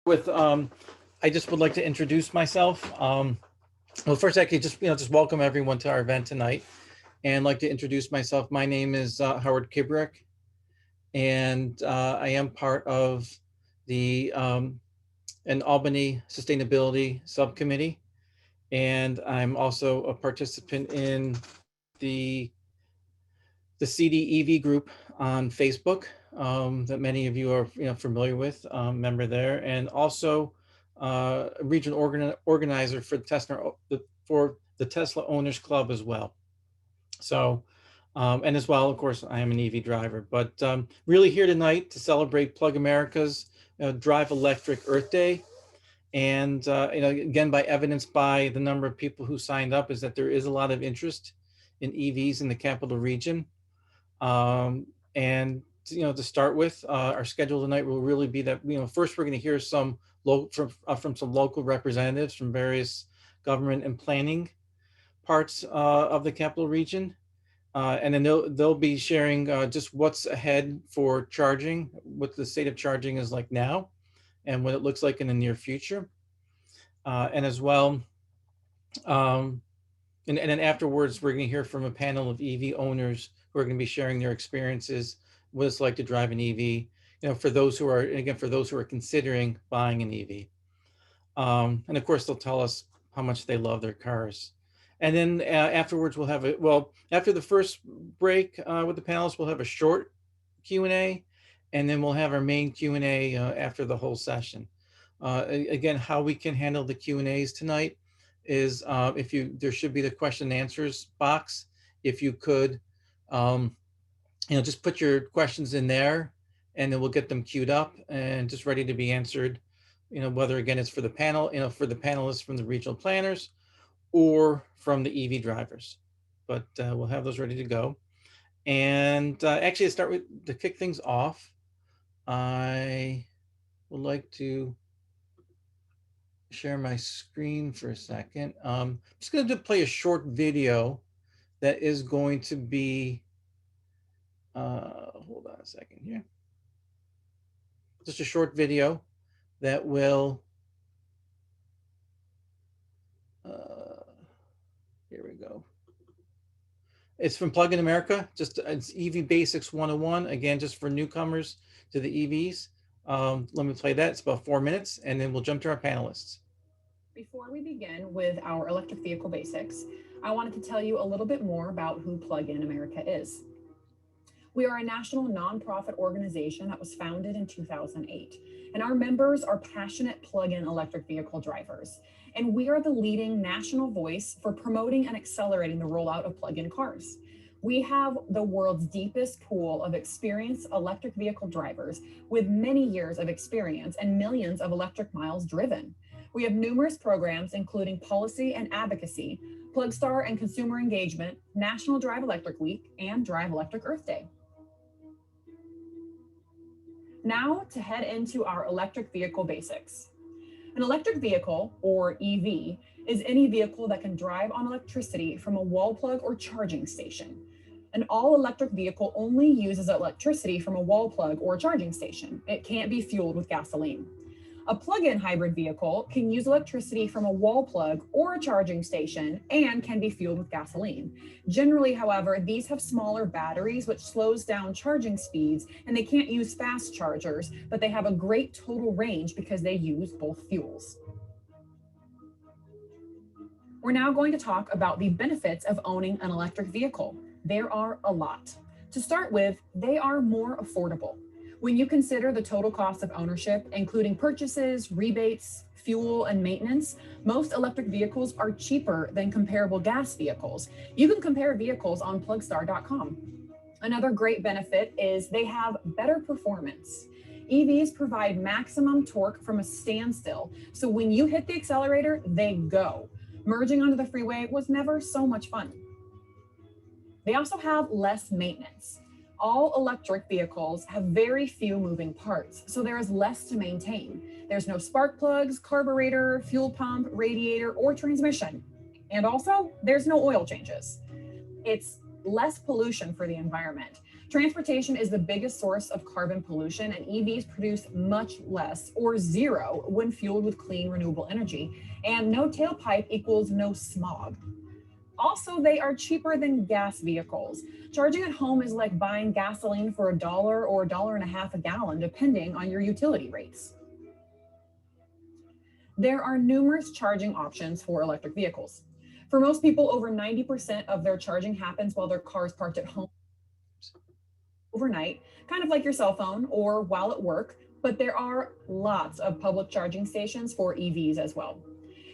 with I just would like to introduce myself. Well, first, actually, just welcome everyone to our event tonight, and like to introduce myself. My name is Howard Kibrick, and I am part of the an Albany Sustainability Subcommittee, and I'm also a participant in the the CDEV group on Facebook that many of you are familiar with, member there, and also a regional organizer for the Tesla Owners Club as well. So, and as well, of course, I am an EV driver, but really here tonight to celebrate Plug America's Drive Electric Earth Day. And again, by evidenced by the number of people who signed up, is that there is a lot of interest in EVs in the capital region. And to start with, our schedule tonight will really be that first we're going to hear some from some local representatives from various government and planning parts of the capital region, and then they'll be sharing just what's ahead for charging, what the state of charging is like now, and what it looks like in the near future, and as well. And then afterwards, we're going to hear from a panel of EV owners who are going to be sharing their experiences, what it's like to drive an EV, for those who are, and again, for those who are considering buying an EV. And of course, they'll tell us how much they love their cars. And then afterwards, we'll have after the first break with the panelists, we'll have a short Q&A, and then we'll have our main Q&A after the whole session. Again, how we can handle the Q&As tonight is there should be the question and answers box. If you could, just put your questions in there, and then we'll get them queued up and just ready to be answered. Whether again it's for the panel, for the panelists from the regional planners or from the EV drivers, but we'll have those ready to go. And actually, to kick things off, I would like to share my screen for a second. I'm just going to play a short video that is going to be, hold on a second here. Just a short video that will, here we go. It's from Plug in America, it's EV Basics 101, again, just for newcomers to the EVs. Let me play that, it's about 4 minutes, and then we'll jump to our panelists. Before we begin with our electric vehicle basics, I wanted to tell you a little bit more about who Plug in America is. We are a national nonprofit organization that was founded in 2008, and our members are passionate plug-in electric vehicle drivers. And we are the leading national voice for promoting and accelerating the rollout of plug-in cars. We have the world's deepest pool of experienced electric vehicle drivers with many years of experience and millions of electric miles driven. We have numerous programs, including policy and advocacy, PlugStar and consumer engagement, National Drive Electric Week, and Drive Electric Earth Day. Now to head into our electric vehicle basics. An electric vehicle, or EV, is any vehicle that can drive on electricity from a wall plug or charging station. An all-electric vehicle only uses electricity from a wall plug or charging station. It can't be fueled with gasoline. A plug-in hybrid vehicle can use electricity from a wall plug or a charging station and can be fueled with gasoline. Generally, however, these have smaller batteries, which slows down charging speeds, and they can't use fast chargers, but they have a great total range because they use both fuels. We're now going to talk about the benefits of owning an electric vehicle. There are a lot. To start with, they are more affordable. When you consider the total cost of ownership, including purchases, rebates, fuel, and maintenance, most electric vehicles are cheaper than comparable gas vehicles. You can compare vehicles on plugstar.com. Another great benefit is they have better performance. EVs provide maximum torque from a standstill, so when you hit the accelerator, they go. Merging onto the freeway was never so much fun. They also have less maintenance. All electric vehicles have very few moving parts, so there is less to maintain. There's no spark plugs, carburetor, fuel pump, radiator, or transmission. And also, there's no oil changes. It's less pollution for the environment. Transportation is the biggest source of carbon pollution, and EVs produce much less or zero when fueled with clean, renewable energy. And no tailpipe equals no smog. Also, they are cheaper than gas vehicles. Charging at home is like buying gasoline for $1 or $1.50 a gallon, depending on your utility rates. There are numerous charging options for electric vehicles. For most people, over 90% of their charging happens while their car is parked at home overnight, kind of like your cell phone, or while at work, but there are lots of public charging stations for EVs as well.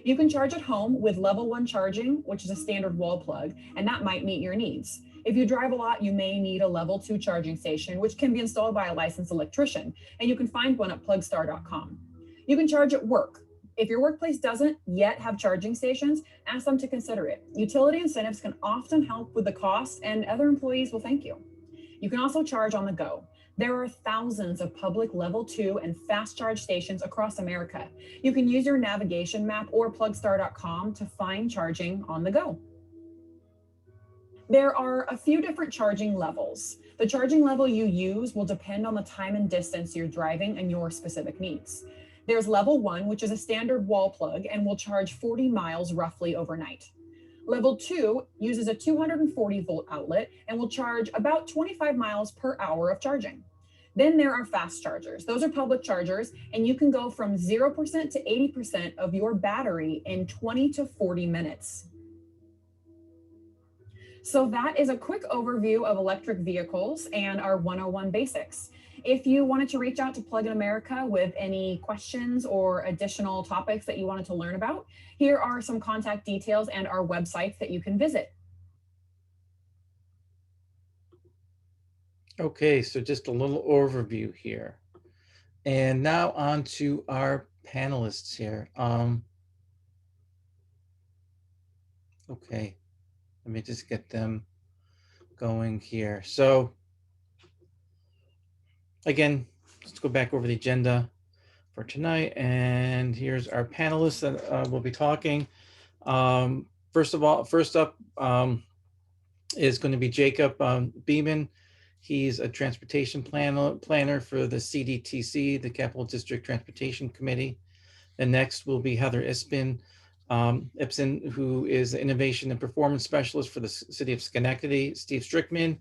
You can charge at home with level 1 charging, which is a standard wall plug, and that might meet your needs. If you drive a lot, you may need a level 2 charging station, which can be installed by a licensed electrician, and you can find one at plugstar.com. You can charge at work. If your workplace doesn't yet have charging stations, ask them to consider it. Utility incentives can often help with the cost, and other employees will thank you. You can also charge on the go. There are thousands of public level 2 and fast charge stations across America. You can use your navigation map or plugstar.com to find charging on the go. There are a few different charging levels. The charging level you use will depend on the time and distance you're driving and your specific needs. There's level 1, which is a standard wall plug and will charge 40 miles roughly overnight. Level 2 uses a 240 volt outlet and will charge about 25 miles per hour of charging. Then there are fast chargers. Those are public chargers, and you can go from 0% to 80% of your battery in 20 to 40 minutes. So that is a quick overview of electric vehicles and our 101 basics. If you wanted to reach out to Plug in America with any questions or additional topics that you wanted to learn about, here are some contact details and our websites that you can visit. Okay, so just a little overview here. And now on to our panelists here. Okay, let me just get them going here. So again, let's go back over the agenda for tonight. And here's our panelists that will be talking. First up is going to be Jacob Beeman. He's a transportation planner for the CDTC, the Capital District Transportation Committee. And next will be Heather Ipsen, who is the Innovation and Performance Specialist for the City of Schenectady. Steve Strickman,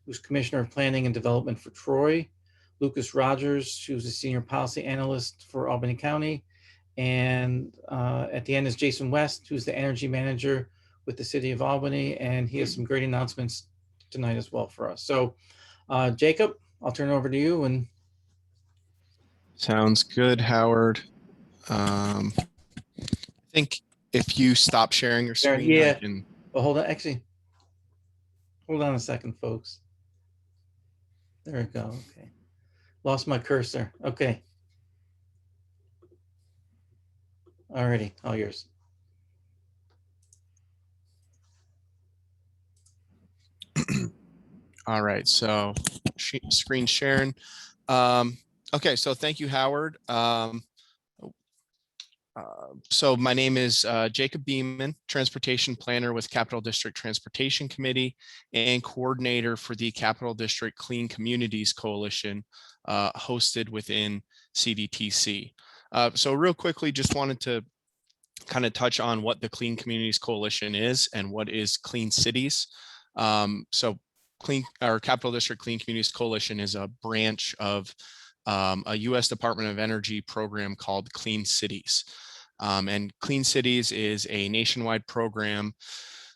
who's Commissioner of Planning and Development for Troy. Lucas Rogers, who's a Senior Policy Analyst for Albany County. And at the end is Jason West, who's the Energy Manager with the City of Albany. And he has some great announcements tonight as well for us. So Jacob, I'll turn it over to you. And sounds good, Howard. I think if you stop sharing your screen, yeah. I can... Well, hold on. Actually, hold on a second, folks. There we go. Okay. Lost my cursor. Okay. Alrighty, all yours. All right, so screen sharing. Okay, so thank you, Howard. So my name is Jacob Beeman, Transportation Planner with Capital District Transportation Committee and Coordinator for the Capital District Clean Communities Coalition hosted within CDTC. So real quickly, just wanted to kind of touch on what the Clean Communities Coalition is and what is Clean Cities. So Capital District Clean Communities Coalition is a branch of a U.S. Department of Energy program called Clean Cities. And Clean Cities is a nationwide program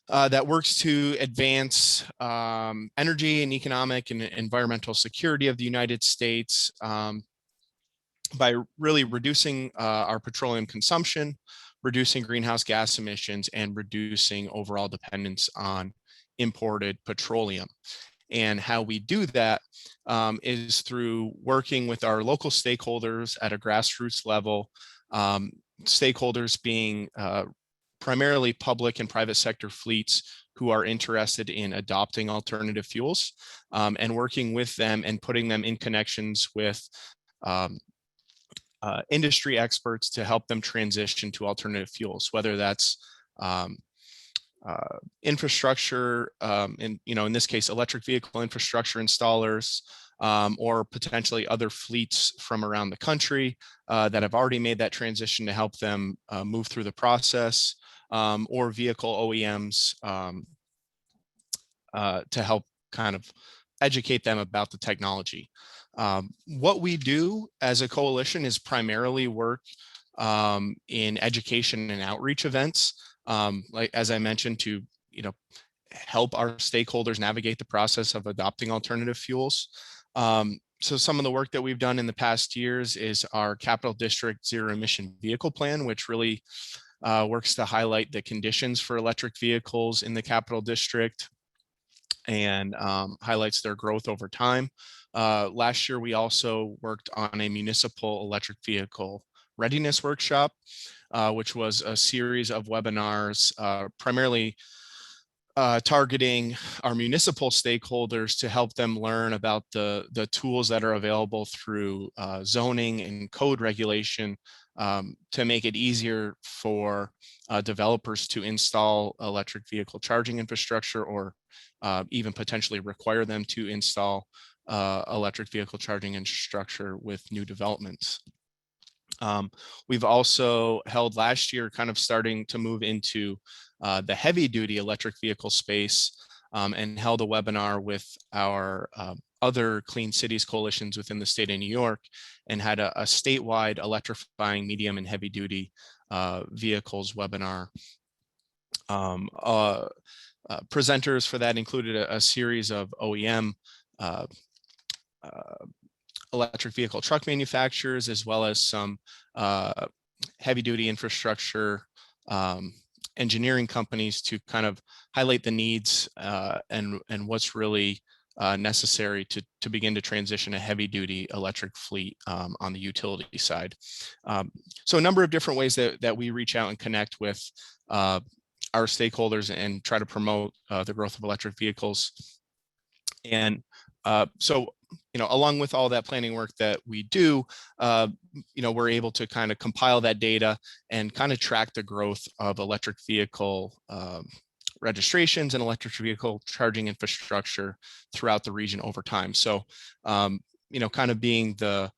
that works to advance energy and economic and environmental security of the United States by really reducing our petroleum consumption, reducing greenhouse gas emissions, and reducing overall dependence on imported petroleum. And how we do that is through working with our local stakeholders at a grassroots level, stakeholders being primarily public and private sector fleets who are interested in adopting alternative fuels, and working with them and putting them in connections with industry experts to help them transition to alternative fuels, whether that's infrastructure, and in this case, electric vehicle infrastructure installers, or potentially other fleets from around the country that have already made that transition to help them move through the process, or vehicle OEMs to help kind of educate them about the technology. What we do as a coalition is primarily work in education and outreach events, like as I mentioned, to help our stakeholders navigate the process of adopting alternative fuels. So some of the work that we've done in the past years is our Capital District Zero Emission Vehicle Plan, which really works to highlight the conditions for electric vehicles in the Capital District and highlights their growth over time. Last year, we also worked on a municipal electric vehicle readiness workshop, which was a series of webinars primarily targeting our municipal stakeholders to help them learn about the tools that are available through zoning and code regulation to make it easier for developers to install electric vehicle charging infrastructure, or even potentially require them to install electric vehicle charging infrastructure with new developments. We've also held last year, kind of starting to move into the heavy duty electric vehicle space, and held a webinar with our other Clean Cities coalitions within the state of New York, and had a statewide electrifying medium and heavy duty vehicles webinar. Presenters for that included a series of OEM electric vehicle truck manufacturers, as well as some heavy duty infrastructure engineering companies, to kind of highlight the needs and what's really necessary to begin to transition a heavy duty electric fleet on the utility side. So a number of different ways that we reach out and connect with our stakeholders and try to promote the growth of electric vehicles. And so, along with all that planning work that we do, we're able to kind of compile that data and kind of track the growth of electric vehicle registrations and electric vehicle charging infrastructure throughout the region over time. So, kind of being the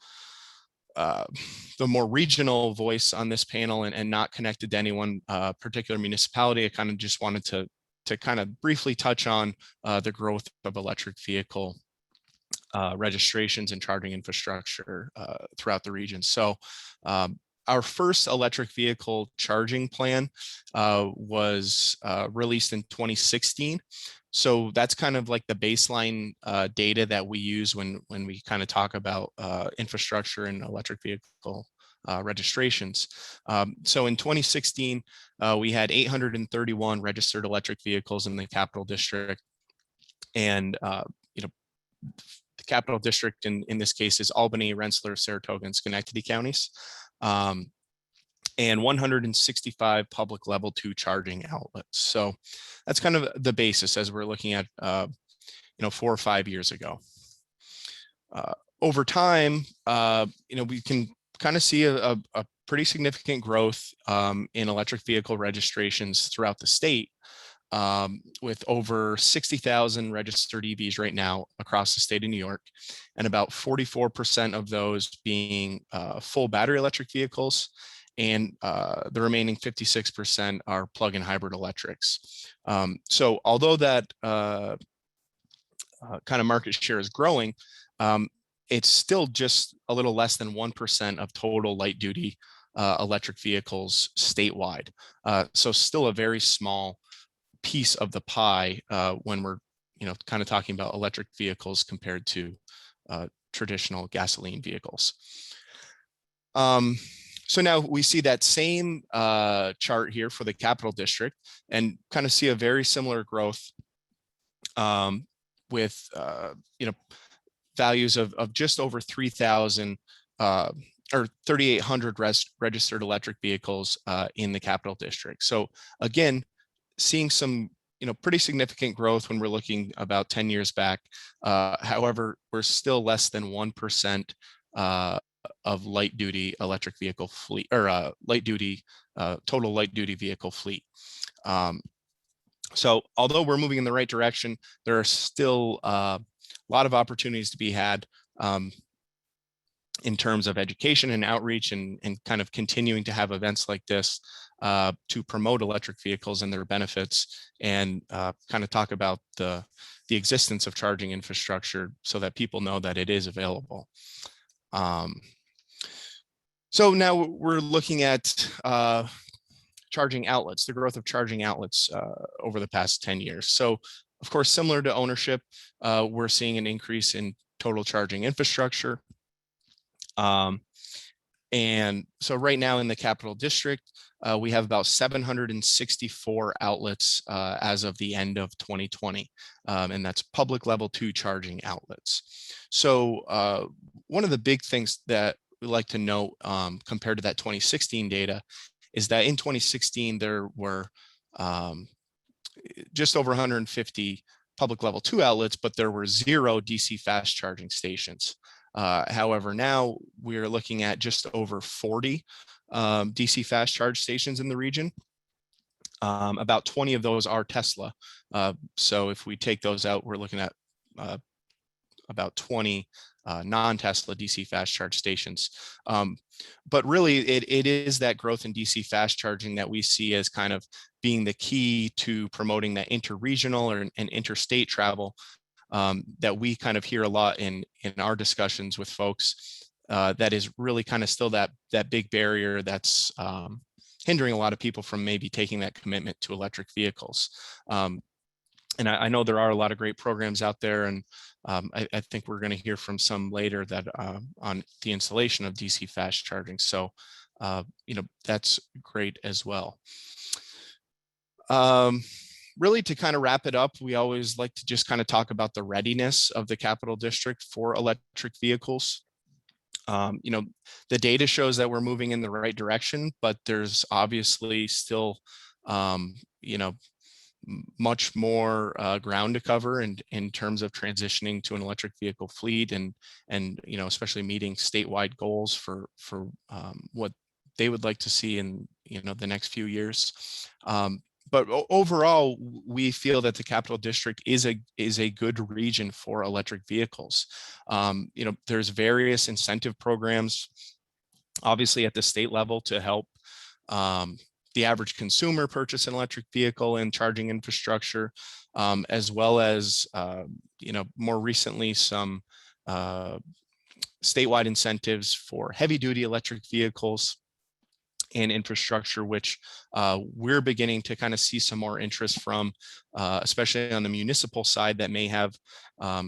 more regional voice on this panel, and not connected to any one particular municipality, I kind of just wanted to kind of briefly touch on the growth of electric vehicle registrations and charging infrastructure throughout the region. So our first electric vehicle charging plan was released in 2016. So that's kind of like the baseline data that we use when we kind of talk about infrastructure and electric vehicle registrations. So in 2016, we had 831 registered electric vehicles in the Capital District. And the Capital District in this case is Albany, Rensselaer, Saratoga, and Schenectady counties. And 165 public level 2 charging outlets. So that's kind of the basis as we're looking at 4 or 5 years ago. Over time, we can kind of see a pretty significant growth in electric vehicle registrations throughout the state, with over 60,000 registered EVs right now across the state of New York, and about 44% of those being full battery electric vehicles, and the remaining 56% are plug-in hybrid electrics. So although that kind of market share is growing, it's still just a little less than 1% of total light duty electric vehicles statewide. So still a very small piece of the pie when we're kind of talking about electric vehicles compared to traditional gasoline vehicles. So now we see that same chart here for the Capital District, and kind of see a very similar growth with values of just over 3,000 or 3,800 registered electric vehicles in the Capital District. So again, seeing some pretty significant growth when we're looking about 10 years back. However, we're still less than 1% of light duty electric vehicle fleet, or total light duty vehicle fleet. So although we're moving in the right direction, there are still a lot of opportunities to be had in terms of education and outreach, and kind of continuing to have events like this to promote electric vehicles and their benefits, and kind of talk about the existence of charging infrastructure so that people know that it is available. So now we're looking at charging outlets, the growth of charging outlets over the past 10 years. So of course, similar to ownership, we're seeing an increase in total charging infrastructure. And so right now in the Capital District, we have about 764 outlets as of the end of 2020. And that's public level 2 charging outlets. So one of the big things that we like to note compared to that 2016 data is that in 2016, there were just over 150 public level 2 outlets, but there were 0 DC fast charging stations. However, now we're looking at just over 40 DC fast charge stations in the region. About 20 of those are Tesla. So if we take those out, we're looking at about 20 non-Tesla DC fast charge stations. But really, it is that growth in DC fast charging that we see as kind of being the key to promoting that interregional and interstate travel that we kind of hear a lot in our discussions with folks. That is really kind of still that big barrier that's hindering a lot of people from maybe taking that commitment to electric vehicles. And I know there are a lot of great programs out there, and I think we're going to hear from some later that on the installation of DC fast charging. So, that's great as well. Really, to kind of wrap it up, we always like to just kind of talk about the readiness of the Capital District for electric vehicles. The data shows that we're moving in the right direction, but there's obviously still, much more ground to cover in terms of transitioning to an electric vehicle fleet, and especially meeting statewide goals for what they would like to see in the next few years. But overall, we feel that the Capital District is a good region for electric vehicles. There's various incentive programs, obviously at the state level, to help the average consumer purchase an electric vehicle and charging infrastructure, as well as more recently some statewide incentives for heavy duty electric vehicles and infrastructure, which we're beginning to kind of see some more interest from, especially on the municipal side that may have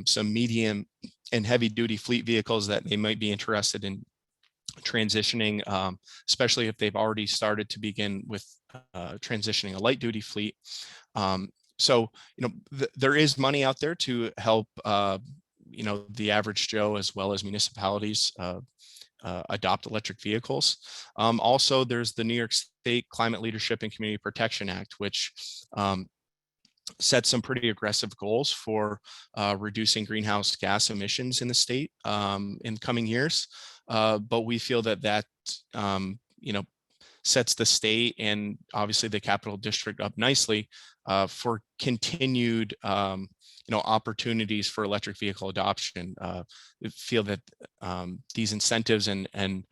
some medium and heavy duty fleet vehicles that they might be interested in transitioning, especially if they've already started to begin with transitioning a light duty fleet. So, there is money out there to help, the average Joe as well as municipalities adopt electric vehicles. Also, there's the New York State Climate Leadership and Community Protection Act, which set some pretty aggressive goals for reducing greenhouse gas emissions in the state in coming years. But we feel that sets the state and obviously the Capital District up nicely for continued opportunities for electric vehicle adoption. We feel that these incentives and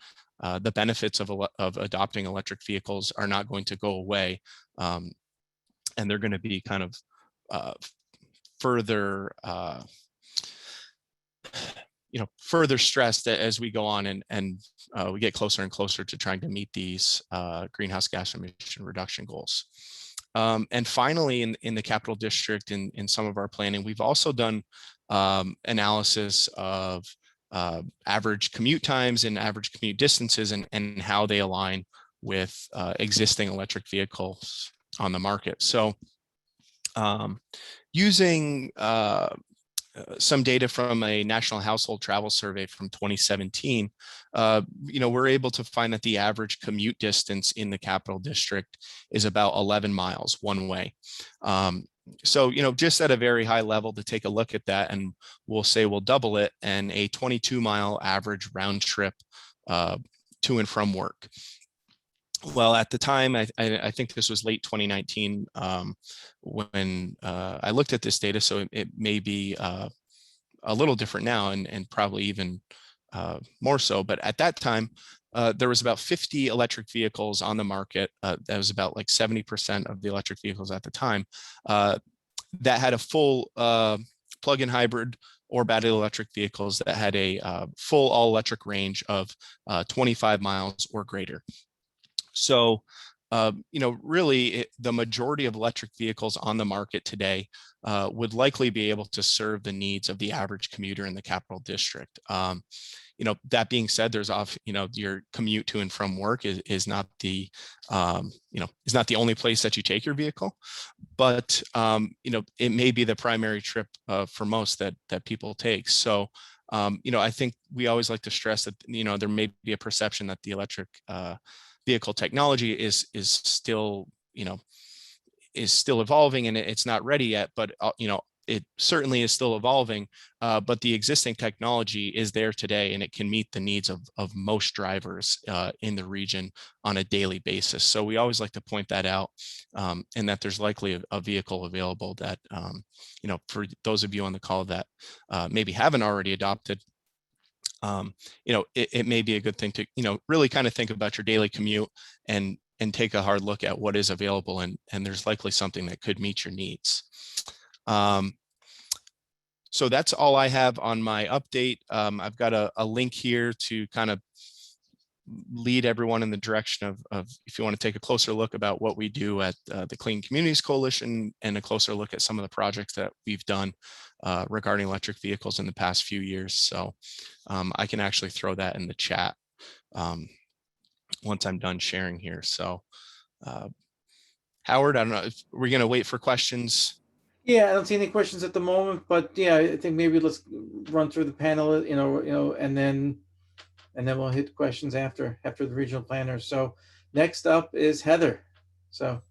the benefits of adopting electric vehicles are not going to go away, and they're going to be kind of further further stressed as we go on and we get closer and closer to trying to meet these greenhouse gas emission reduction goals. And finally, in the Capital District, in some of our planning, we've also done analysis of average commute times and average commute distances and how they align with existing electric vehicles on the market. So using some data from a national household travel survey from 2017, we're able to find that the average commute distance in the Capital District is about 11 miles one way. So, just at a very high level to take a look at that, and we'll say we'll double it, and a 22-mile average round trip to and from work. Well, at the time, I think this was late 2019 when I looked at this data, so it may be a little different now, and probably even more so. But at that time, there was about 50 electric vehicles on the market. That was about like 70% of the electric vehicles at the time that had a full plug-in hybrid or battery electric vehicles that had a full all-electric range of 25 miles or greater. So, really, the majority of electric vehicles on the market today would likely be able to serve the needs of the average commuter in the capital district. That being said, there's your commute to and from work is not the, is not the only place that you take your vehicle, but it may be the primary trip for most that people take. So, I think we always like to stress that, there may be a perception that the electric vehicle technology is still, is still evolving and it's not ready yet, but it certainly is still evolving, but the existing technology is there today and it can meet the needs of most drivers in the region on a daily basis. So we always like to point that out, and that there's likely a vehicle available that, for those of you on the call that maybe haven't already adopted, it may be a good thing to, really kind of think about your daily commute and take a hard look at what is available, and there's likely something that could meet your needs. So that's all I have on my update. I've got a link here to kind of lead everyone in the direction of if you want to take a closer look about what we do at the Clean Communities Coalition, and a closer look at some of the projects that we've done regarding electric vehicles in the past few years. So I can actually throw that in the chat once I'm done sharing here. So Howard, I don't know if we're going to wait for questions. Yeah, I don't see any questions at the moment, but yeah, I think maybe let's run through the panel, and then we'll hit questions after the regional planners. So next up is Heather. So.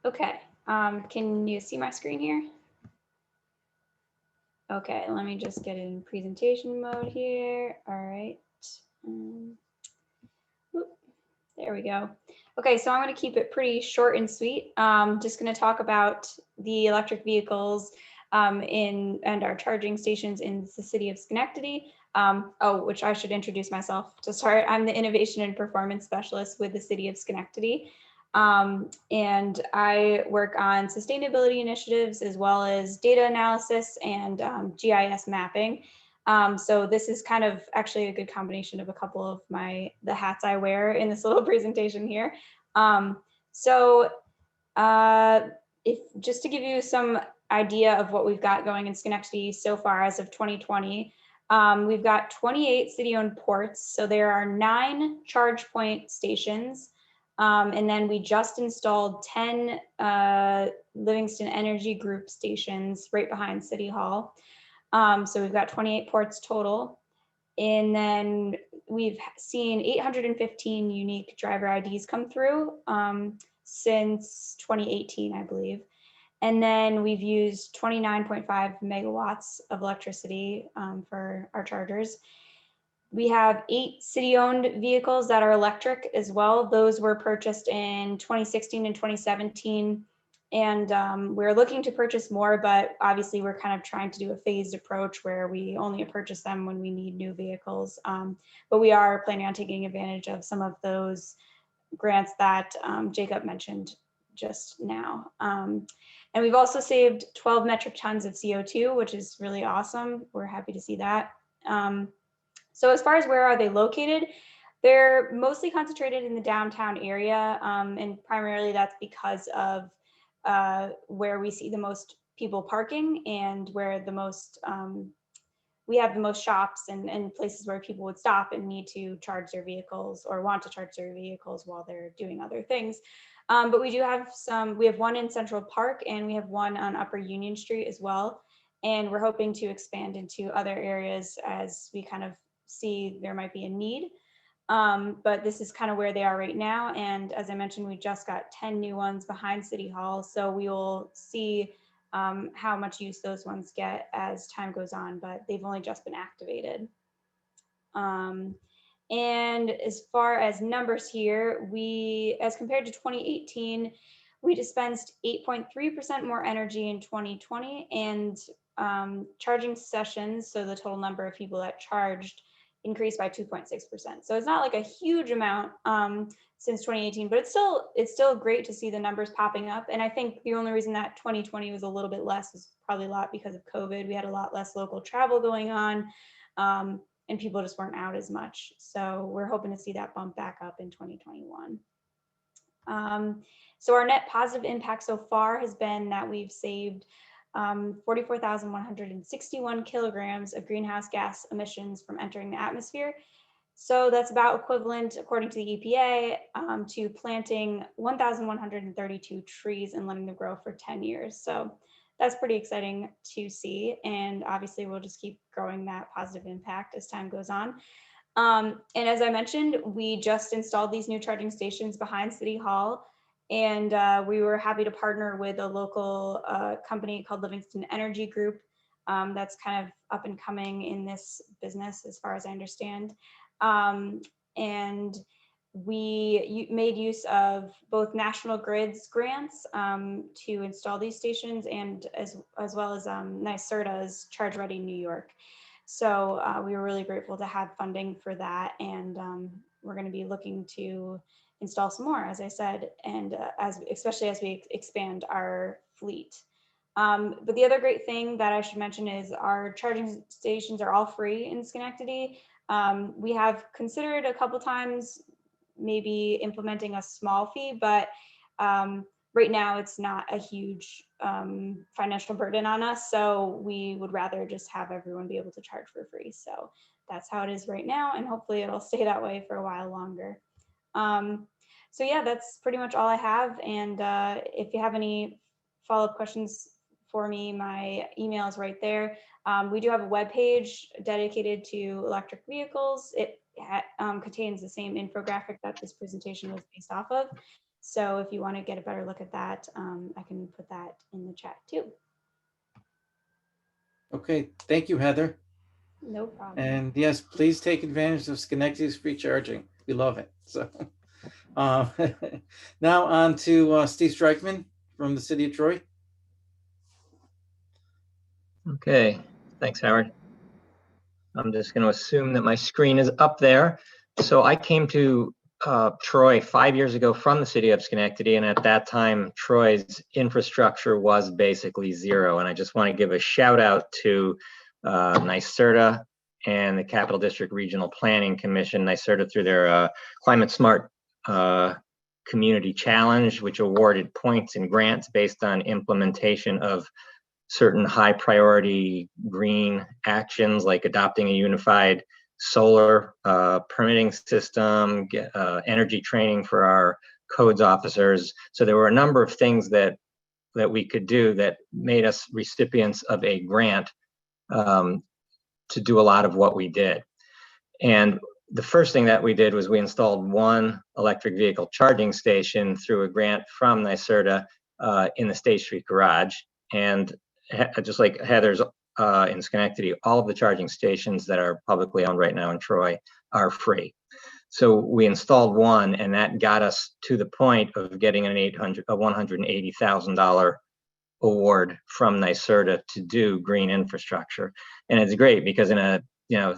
Okay, can you see my screen here? Okay, let me just get in presentation mode here. All right. There we go. Okay, so I'm going to keep it pretty short and sweet. Just going to talk about the electric vehicles and our charging stations in the city of Schenectady. Which I should introduce myself to start. I'm the Innovation and Performance Specialist with the city of Schenectady. And I work on sustainability initiatives as well as data analysis and GIS mapping. So this is kind of actually a good combination of a couple of the hats I wear in this little presentation here. If just to give you some idea of what we've got going in Schenectady so far as of 2020, we've got 28 city-owned ports. So there are 9 charge point stations. And then we just installed 10 Livingston Energy Group stations right behind City Hall. So we've got 28 ports total. And then we've seen 815 unique driver IDs come through since 2018, I believe. And then we've used 29.5 megawatts of electricity for our chargers. We have 8 city-owned vehicles that are electric as well. Those were purchased in 2016 and 2017. And we're looking to purchase more, but obviously we're kind of trying to do a phased approach where we only purchase them when we need new vehicles. But we are planning on taking advantage of some of those grants that Jacob mentioned just now. And we've also saved 12 metric tons of CO2, which is really awesome. We're happy to see that. So as far as where are they located, they're mostly concentrated in the downtown area. And primarily that's because of where we see the most people parking and where the most, we have the most shops and places where people would stop and need to charge their vehicles or want to charge their vehicles while they're doing other things. But we do have we have one in Central Park and we have one on Upper Union Street as well. And we're hoping to expand into other areas as we kind of see there might be a need. But this is kind of where they are right now. And as I mentioned, we just got 10 new ones behind City Hall. So we will see how much use those ones get as time goes on, but they've only just been activated. And as far as numbers here, as compared to 2018, we dispensed 8.3% more energy in 2020, and charging sessions, so the total number of people that charged, increased by 2.6%. So it's not like a huge amount since 2018, but it's still great to see the numbers popping up. And I think the only reason that 2020 was a little bit less was probably a lot because of COVID. We had a lot less local travel going on. And people just weren't out as much. So we're hoping to see that bump back up in 2021. So our net positive impact so far has been that we've saved 44,161 kilograms of greenhouse gas emissions from entering the atmosphere. So that's about equivalent, according to the EPA, to planting 1,132 trees and letting them grow for 10 years. So that's pretty exciting to see. And obviously we'll just keep growing that positive impact as time goes on. And as I mentioned, we just installed these new charging stations behind City Hall. And we were happy to partner with a local company called Livingston Energy Group that's kind of up and coming in this business, as far as I understand. And we made use of both National Grid's grants to install these stations, and as well as NYSERDA's Charge Ready New York. So we were really grateful to have funding for that, and we're going to be looking to install some more, as I said, and especially as we expand our fleet. But the other great thing that I should mention is our charging stations are all free in Schenectady. We have considered a couple times maybe implementing a small fee, but right now it's not a huge financial burden on us. So we would rather just have everyone be able to charge for free. So that's how it is right now. And hopefully it'll stay that way for a while longer. So yeah, that's pretty much all I have. And if you have any follow-up questions for me, my email is right there. We do have a webpage dedicated to electric vehicles. It contains the same infographic that this presentation was based off of. So if you want to get a better look at that, I can put that in the chat too. Okay, thank you, Heather. No problem. And yes, please take advantage of Schenectady's free charging. We love it. So now on to Steve Streichman from the city of Troy. Okay, thanks, Howard. I'm just going to assume that my screen is up there. So I came to Troy 5 years ago from the city of Schenectady, and at that time, Troy's infrastructure was basically zero. And I just want to give a shout out to NYSERDA and the Capital District Regional Planning Commission, NYSERDA through their Climate Smart Community Challenge, which awarded points and grants based on implementation of certain high priority green actions, like adopting a unified solar permitting system, energy training for our codes officers. So there were a number of things that we could do that made us recipients of a grant to do a lot of what we did. And the first thing that we did was we installed one electric vehicle charging station through a grant from NYSERDA in the State Street garage. And just like Heather's in Schenectady, all of the charging stations that are publicly owned right now in Troy are free. So we installed one, and that got us to the point of getting a $180,000 award from NYSERDA to do green infrastructure. And it's great because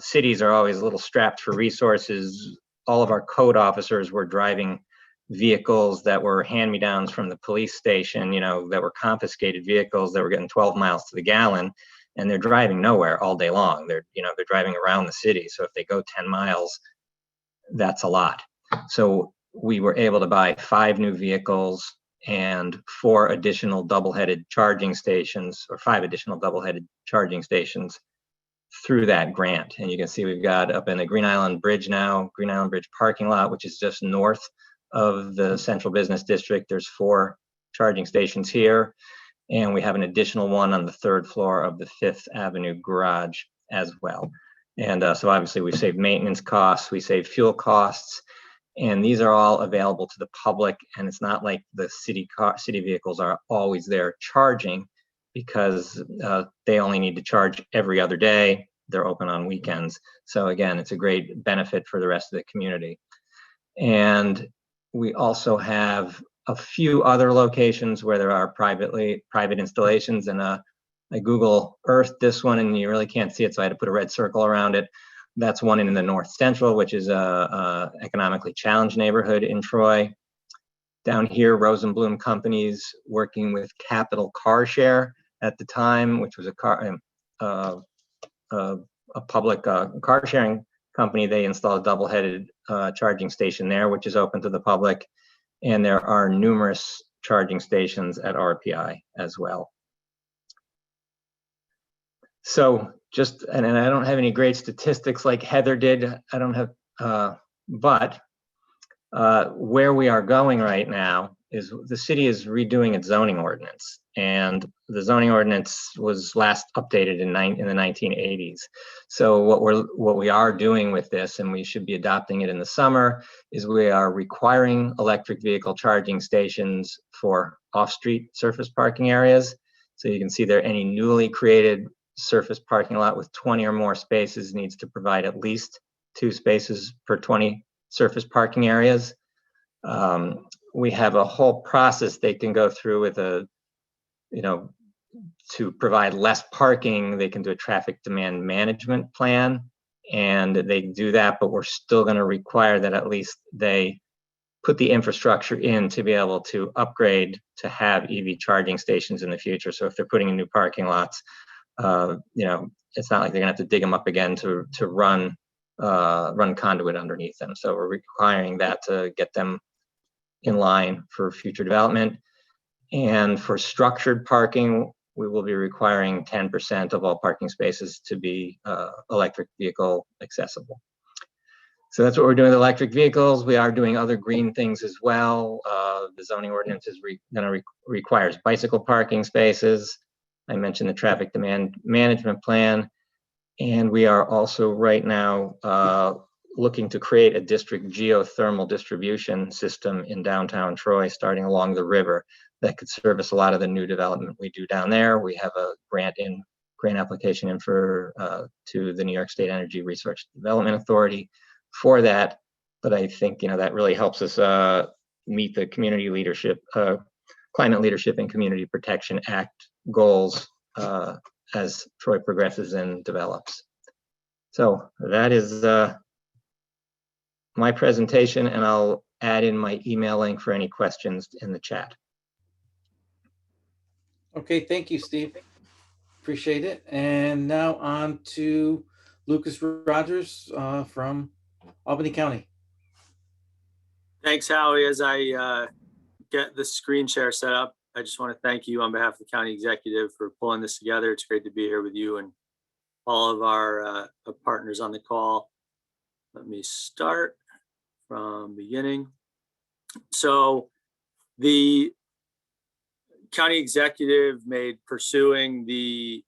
cities are always a little strapped for resources. All of our code officers were driving vehicles that were hand-me-downs from the police station, that were confiscated vehicles that were getting 12 miles to the gallon, and they're driving nowhere all day long. They're driving around the city. So if they go 10 miles, that's a lot. So we were able to buy 5 new vehicles and 4 additional double-headed charging stations, or 5 additional double-headed charging stations through that grant. And you can see we've got up in the Green Island Bridge now, Green Island Bridge parking lot, which is just north of the Central Business District. There's 4 charging stations here, and we have an additional one on the 3rd floor of the 5th Avenue garage as well. And so obviously we save maintenance costs, we save fuel costs, and these are all available to the public. And it's not like the city vehicles are always there charging. because they only need to charge every other day. They're open on weekends. So again, it's a great benefit for the rest of the community. And we also have a few other locations where there are private installations, and I Google Earth this one and you really can't see it, so I had to put a red circle around it. That's one in the North Central, which is a economically challenged neighborhood in Troy. Down here, Rosenblum Companies working with Capital Car Share at the time, which was a public car sharing company. They installed a double-headed charging station there, which is open to the public. And there are numerous charging stations at RPI as well. So just, and I don't have any great statistics like Heather did. I don't have, but where we are going right now is the city is redoing its zoning ordinance, and the zoning ordinance was last updated in the 1980s. So what we are doing with this, and we should be adopting it in the summer, is we are requiring electric vehicle charging stations for off-street surface parking areas. So you can see there, any newly created surface parking lot with 20 or more spaces needs to provide at least 2 spaces per 20 surface parking areas. We have a whole process they can go through with to provide less parking. They can do a traffic demand management plan, and they do that, but we're still going to require that at least they put the infrastructure in to be able to upgrade to have EV charging stations in the future. So if they're putting in new parking lots, it's not like they're gonna have to dig them up again to run conduit underneath them. So we're requiring that to get them in line for future development. And for structured parking, we will be requiring 10% of all parking spaces to be electric vehicle accessible. So that's what we're doing with electric vehicles. We are doing other green things as well. The zoning ordinance is requires bicycle parking spaces. I mentioned the traffic demand management plan. And we are also right now looking to create a district geothermal distribution system in downtown Troy, starting along the river, that could service a lot of the new development we do down there. We have a grant application in for to the New York State Energy Research Development Authority for that. But I think that really helps us meet the community leadership, Climate Leadership and Community Protection Act goals as Troy progresses and develops. So that is my presentation, and I'll add in my email link for any questions in the chat. Okay, thank you, Steve. Appreciate it. And now on to Lucas Rogers from Albany County. Thanks, Howie. As I get the screen share set up, I just want to thank you on behalf of the county executive for pulling this together. It's great to be here with you and all of our partners on the call. Let me start from beginning. So the county executive made pursuing the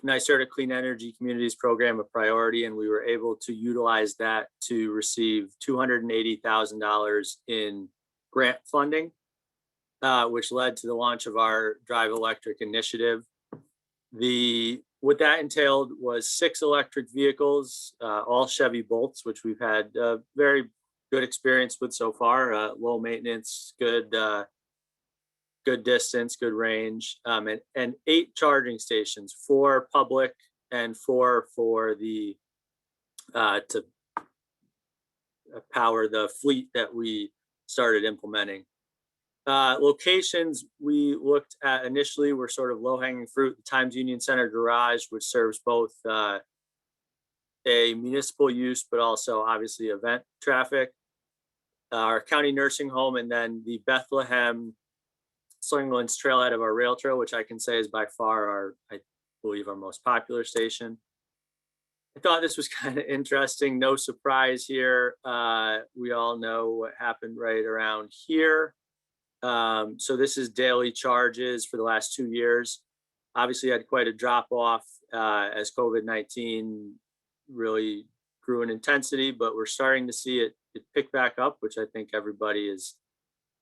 NYSERDA Clean Energy Communities program a priority, and we were able to utilize that to receive $280,000 in grant funding, which led to the launch of our Drive Electric initiative. What that entailed was 6 electric vehicles, all Chevy Bolts, which we've had very good experience with so far. Low maintenance, good distance, good range, and 8 charging stations, 4 public and 4 for the to power the fleet that we started implementing. Locations we looked at initially were sort of low-hanging fruit. The Times Union Center garage, which serves both a municipal use, but also obviously event traffic. Our county nursing home, and then the Bethlehem Slinglands trailhead of our rail trail, which I can say is by far I believe our most popular station. I thought this was kind of interesting. No surprise here. We all know what happened right around here. So this is daily charges for the last 2 years. Obviously had quite a drop off as COVID-19 really grew in intensity, but we're starting to see it pick back up, which I think everybody is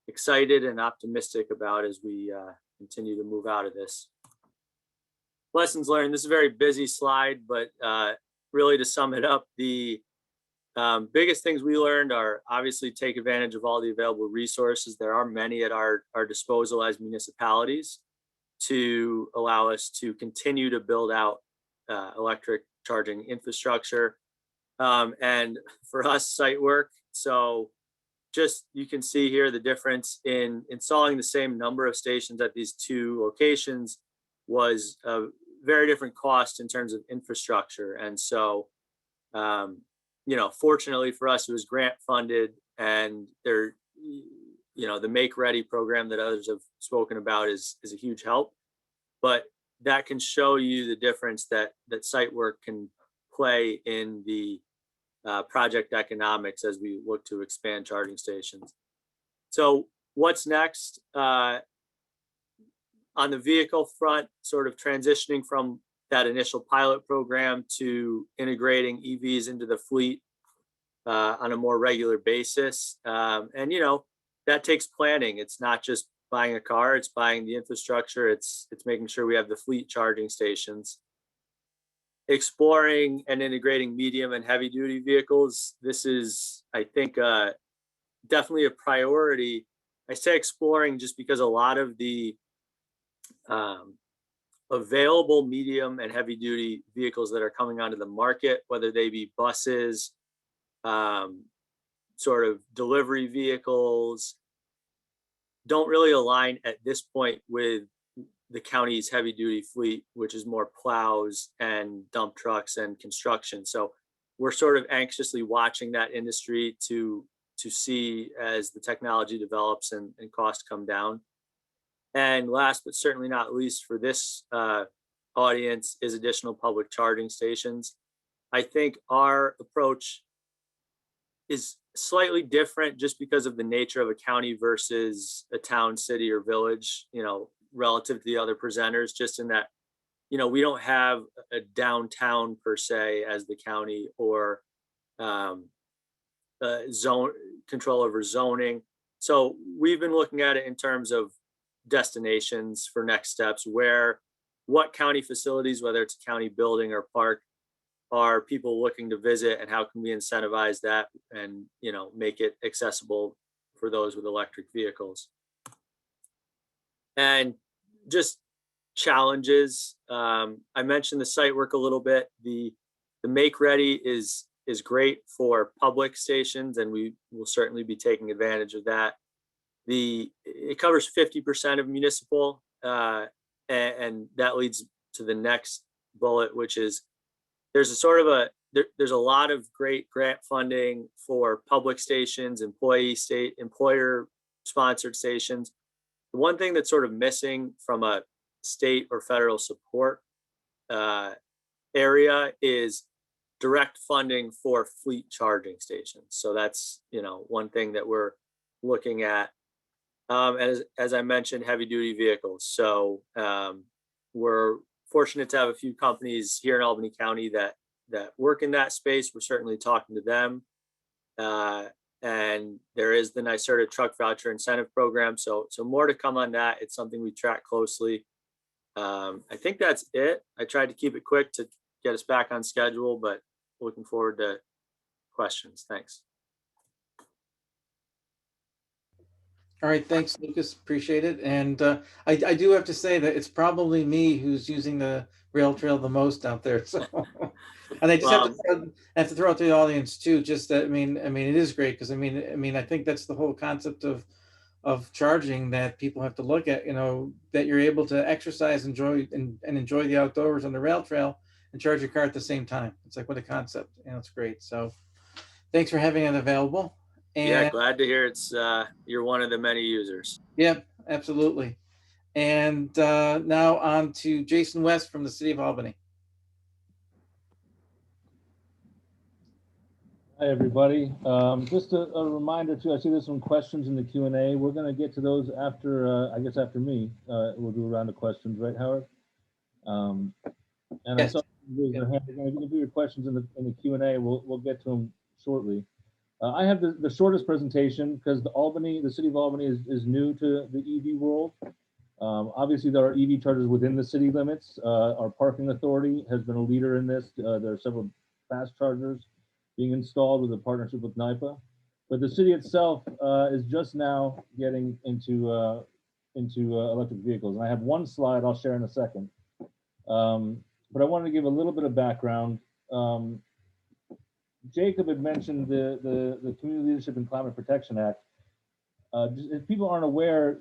excited and optimistic about as we continue to move out of this. lessons learned. This is a very busy slide, but really to sum it up, the biggest things we learned are obviously take advantage of all the available resources. There are many at our disposal as municipalities to allow us to continue to build out electric charging infrastructure. And for us, site work. So just you can see here the difference in installing the same number of stations at these two locations was a very different cost in terms of infrastructure. And so, you know, fortunately for us, it was grant funded, and there, you know, the Make Ready program that others have spoken about is a huge help. But that can show you the difference that site work can play in the project economics as we look to expand charging stations. So what's next? On the vehicle front, sort of transitioning from that initial pilot program to integrating EVs into the fleet on a more regular basis. And, you know, that takes planning. It's not just buying a car, it's buying the infrastructure. It's making sure we have the fleet charging stations. Exploring and integrating medium and heavy duty vehicles. This is, I think, definitely a priority. I say exploring just because a lot of the available medium and heavy duty vehicles that are coming onto the market, whether they be buses, sort of delivery vehicles, don't really align at this point with the county's heavy duty fleet, which is more plows and dump trucks and construction. So we're sort of anxiously watching that industry to see as the technology develops and costs come down. And last but certainly not least for this audience is additional public charging stations. I think our approach is slightly different just because of the nature of a county versus a town, city, or village, you know, relative to the other presenters, just in that, you know, we don't have a downtown per se as the county, or zone control over zoning. So we've been looking at it in terms of destinations for next steps, what county facilities, whether it's a county building or park, are people looking to visit, and how can we incentivize that and, you know, make it accessible for those with electric vehicles. And just challenges. I mentioned the site work a little bit. The Make Ready is great for public stations, and we will certainly be taking advantage of that. It covers 50% of municipal, and that leads to the next bullet, which is there's a lot of great grant funding for public stations, employer sponsored stations. The one thing that's sort of missing from a state or federal support area is direct funding for fleet charging stations. So that's, you know, one thing that we're looking at. As I mentioned, heavy duty vehicles. So we're fortunate to have a few companies here in Albany County that work in that space. We're certainly talking to them. And there is the NYSERDA truck voucher incentive program. So more to come on that. It's something we track closely. I think that's it. I tried to keep it quick to get us back on schedule, but looking forward to questions. Thanks. All right, thanks, Lucas. Appreciate it. And I do have to say that it's probably me who's using the rail trail the most out there. So, and I just have to throw out to the audience too. Just that, I mean, it is great because I mean, I think that's the whole concept of charging that people have to look at. You know, that you're able to exercise, enjoy, and enjoy the outdoors on the rail trail and charge your car at the same time. It's like, what a concept. You know, it's great. So, thanks for having it available. And yeah, glad to hear it's you're one of the many users. Yep, absolutely. And now on to Jason West from the City of Albany. Hi, everybody. Just a reminder too, I see there's some questions in the Q&A. We're going to get to those after, I guess after me. We'll do a round of questions, right, Howard? And yes. I saw you raise your hand. If you do your questions in the Q&A, we'll get to them shortly. I have the shortest presentation because the City of Albany is new to the EV world. Obviously, there are EV chargers within the city limits. Our parking authority has been a leader in this. There are several fast chargers being installed with a partnership with NIPA. But the city itself is just now getting into electric vehicles. And I have one slide I'll share in a second. But I wanted to give a little bit of background. Jacob had mentioned the Community Leadership and Climate Protection Act. If people aren't aware,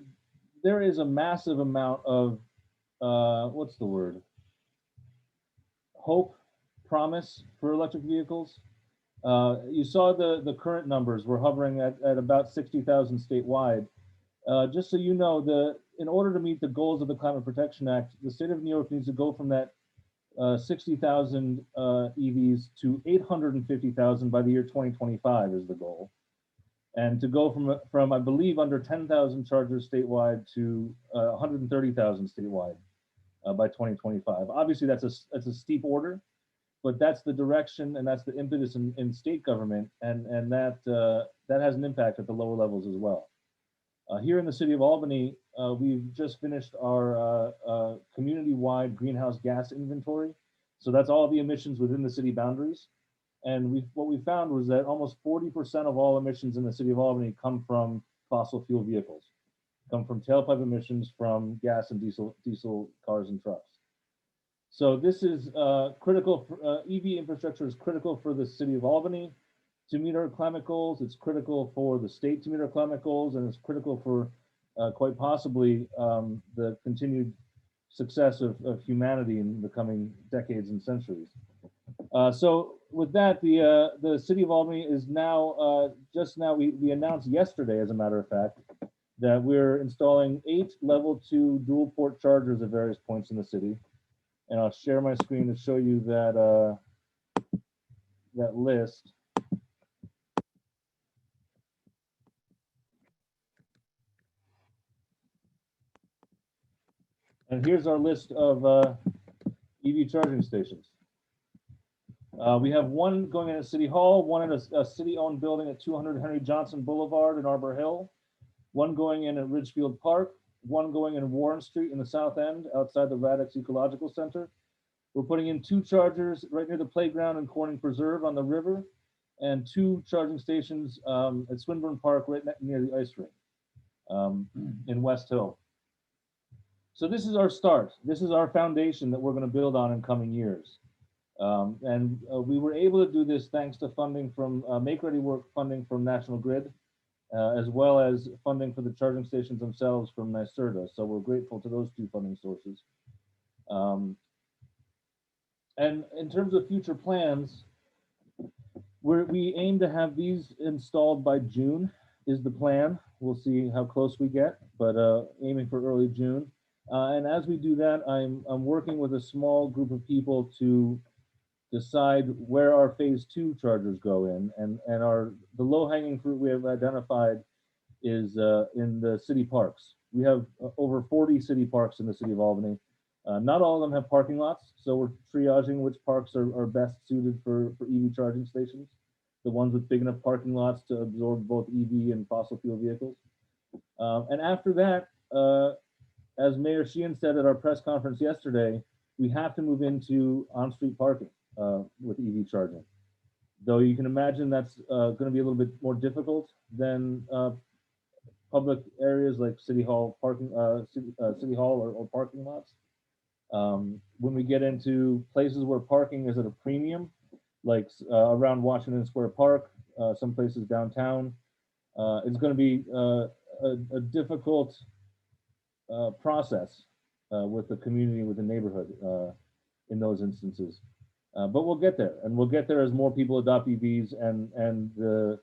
there is a massive amount of, what's the word? Hope, promise for electric vehicles. You saw the current numbers. We're hovering at about 60,000 statewide. Just so you know, in order to meet the goals of the Climate Protection Act, the state of New York needs to go from that 60,000 EVs to 850,000 by the year 2025 is the goal. And to go from I believe, under 10,000 chargers statewide to 130,000 statewide by 2025. Obviously, that's a steep order, but that's the direction and that's the impetus in state government, and that has an impact at the lower levels as well. Here in the city of Albany, we've just finished our community-wide greenhouse gas inventory. So that's all the emissions within the city boundaries. And what we found was that almost 40% of all emissions in the city of Albany come from fossil fuel vehicles, come from tailpipe emissions from gas and diesel cars and trucks. So this is critical. EV infrastructure is critical for the city of Albany to meet our climate goals. It's critical for the state to meet our climate goals, and it's critical for quite possibly the continued success of humanity in the coming decades and centuries. So with that, the city of Albany is now, we announced yesterday, as a matter of fact, that we're installing 8 level 2 dual port chargers at various points in the city. And I'll share my screen to show you that, that list. And here's our list of EV charging stations. We have one going in at City Hall, one in a city-owned building at 200 Henry Johnson Boulevard in Arbor Hill, one going in at Ridgefield Park, one going in Warren Street in the South End outside the Radix Ecological Center. We're putting in 2 chargers right near the playground in Corning Preserve on the river, and 2 charging stations at Swinburne Park right near the ice rink in West Hill. So this is our start. This is our foundation that we're going to build on in coming years. We were able to do this thanks to funding from Make Ready Work funding from National Grid, as well as funding for the charging stations themselves from NYSERDA. So we're grateful to those 2 funding sources. And in terms of future plans, we aim to have these installed by June is the plan. We'll see how close we get, but aiming for early June. And as we do that, I'm working with a small group of people to decide where our phase 2 chargers go in, and the low-hanging fruit we have identified is in the city parks. We have over 40 city parks in the city of Albany. Not all of them have parking lots, so we're triaging which parks are best suited for EV charging stations, the ones with big enough parking lots to absorb both EV and fossil fuel vehicles. And after that, as Mayor Sheehan said at our press conference yesterday, we have to move into on-street parking with EV charging. Though you can imagine that's going to be a little bit more difficult than public areas like City Hall parking, City Hall or parking lots. When we get into places where parking is at a premium, like around Washington Square Park, some places downtown, it's going to be a difficult process with the community, with the neighborhood in those instances. But we'll get there, and we'll get there as more people adopt EVs, and the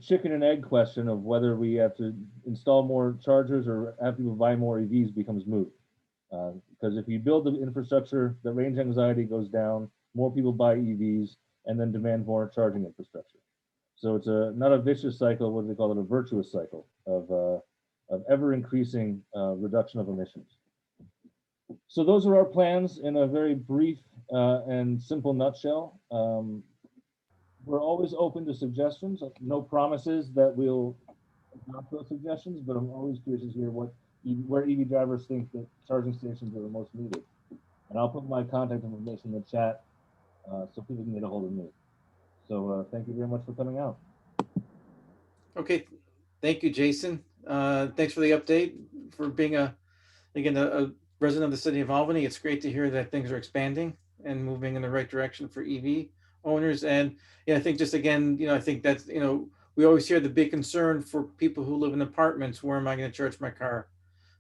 chicken and egg question of whether we have to install more chargers or have people buy more EVs becomes moot. Because if you build the infrastructure, the range anxiety goes down, more people buy EVs, and then demand more charging infrastructure. So it's not a vicious cycle, what do they call it, a virtuous cycle of ever increasing reduction of emissions. So those are our plans in a very brief and simple nutshell. We're always open to suggestions, no promises that we'll not those suggestions, but I'm always curious to hear where EV drivers think that charging stations are the most needed. And I'll put my contact information in the chat so people can get a hold of me. So thank you very much for coming out. Okay, thank you, Jason. Thanks for the update, for being again, a resident of the city of Albany. It's great to hear that things are expanding and moving in the right direction for EV owners. And yeah, I think just again, I think that's, we always hear the big concern for people who live in apartments, where am I going to charge my car?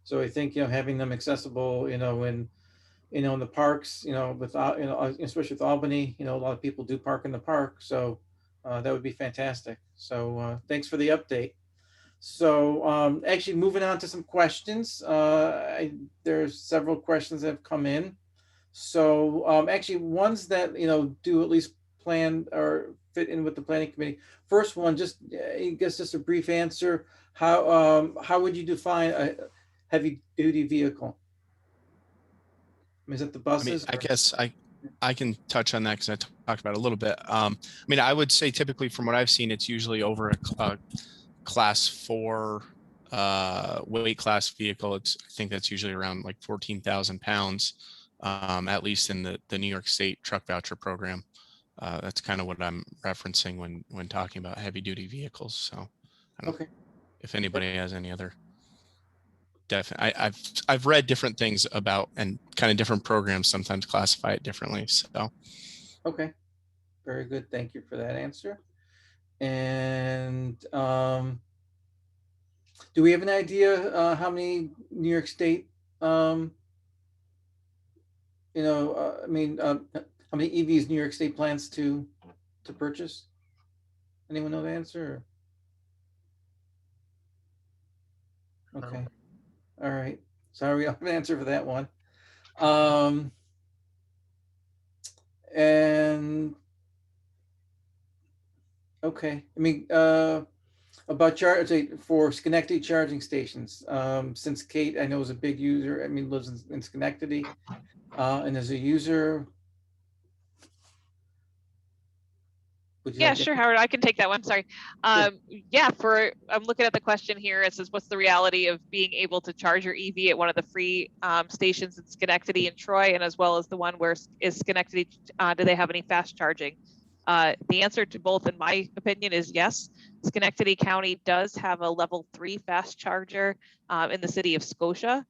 So I think, having them accessible, in the parks, without, especially with Albany, a lot of people do park in the park. So that would be fantastic. So thanks for the update. So actually moving on to some questions. There's several questions that have come in. So actually ones that, do at least plan or fit in with the planning committee. First one, just, I guess just a brief answer. How would you define a heavy duty vehicle? Is it the I mean, buses? I guess I can touch on that because I talked about it a little bit. I mean, I would say typically from what I've seen, it's usually over a class 4 weight class vehicle. I think that's usually around like 14,000 pounds, at least in the New York State truck voucher program. That's kind of what I'm referencing when talking about heavy duty vehicles. So I don't know if anybody has any other. Definitely, I've read different things about, and kind of different programs sometimes classify it differently. So Okay, very good. Thank you for that answer. And do we have an idea how many New York State, um, I mean, how many EVs New York State plans to purchase? Anyone know the answer? Okay, all right. Sorry, we don't have an answer for that one. Um, and okay, I mean, about for Schenectady charging stations. Since Kate, I know, is a big user. I mean, lives in Schenectady, and as a user, would you Yeah, like to? sure, Howard. I can take that one. Sorry. Sure. Yeah, I'm looking at the question here. It says, what's the reality of being able to charge your EV at one of the free stations in Schenectady and Troy, and as well as the one where is Schenectady, do they have any fast charging? The answer to both, in my opinion, is yes. Schenectady County does have a level 3 fast charger in the city of Scotia,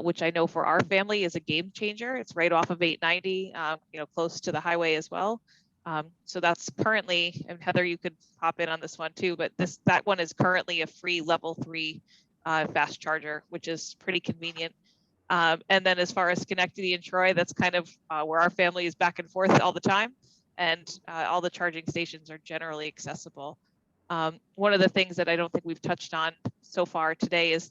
which I know for our family is a game changer. It's right off of 890, close to the highway as well. So that's currently, and Heather, you could pop in on this one too, but that one is currently a free level 3 fast charger, which is pretty convenient. And then as far as Schenectady and Troy, that's kind of where our family is back and forth all the time, and all the charging stations are generally accessible. One of the things that I don't think we've touched on so far today is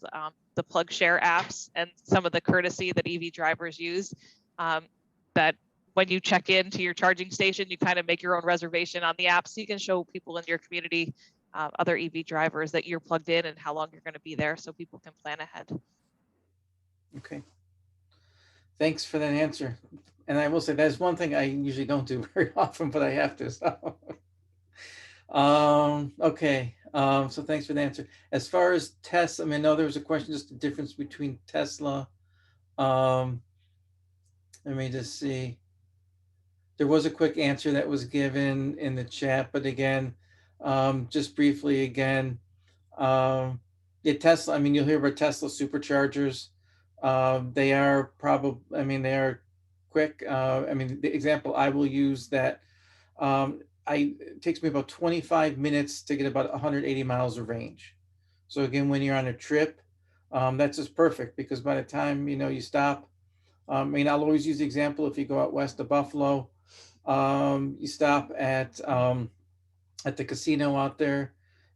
the plug share apps and some of the courtesy that EV drivers use, that when you check into your charging station, you kind of make your own reservation on the app so you can show people in your community, other EV drivers, that you're plugged in and how long you're going to be there so people can plan ahead. Okay. Thanks for that answer. And I will say that's one thing I usually don't do very often, but I have to. So. Okay. So thanks for the answer. As far as tests, I mean, I know there was a question, just the difference between Tesla. Let me just see. There was a quick answer that was given in the chat, but again, just briefly again, yeah, Tesla, I mean, you'll hear about Tesla superchargers. They are probably, I mean, they are quick. I mean, the example I will use that it takes me about 25 minutes to get about 180 miles of range. So again, when you're on a trip, that's just perfect, because by the time, you stop, I mean, I'll always use the example, if you go out west of Buffalo, you stop at the casino out there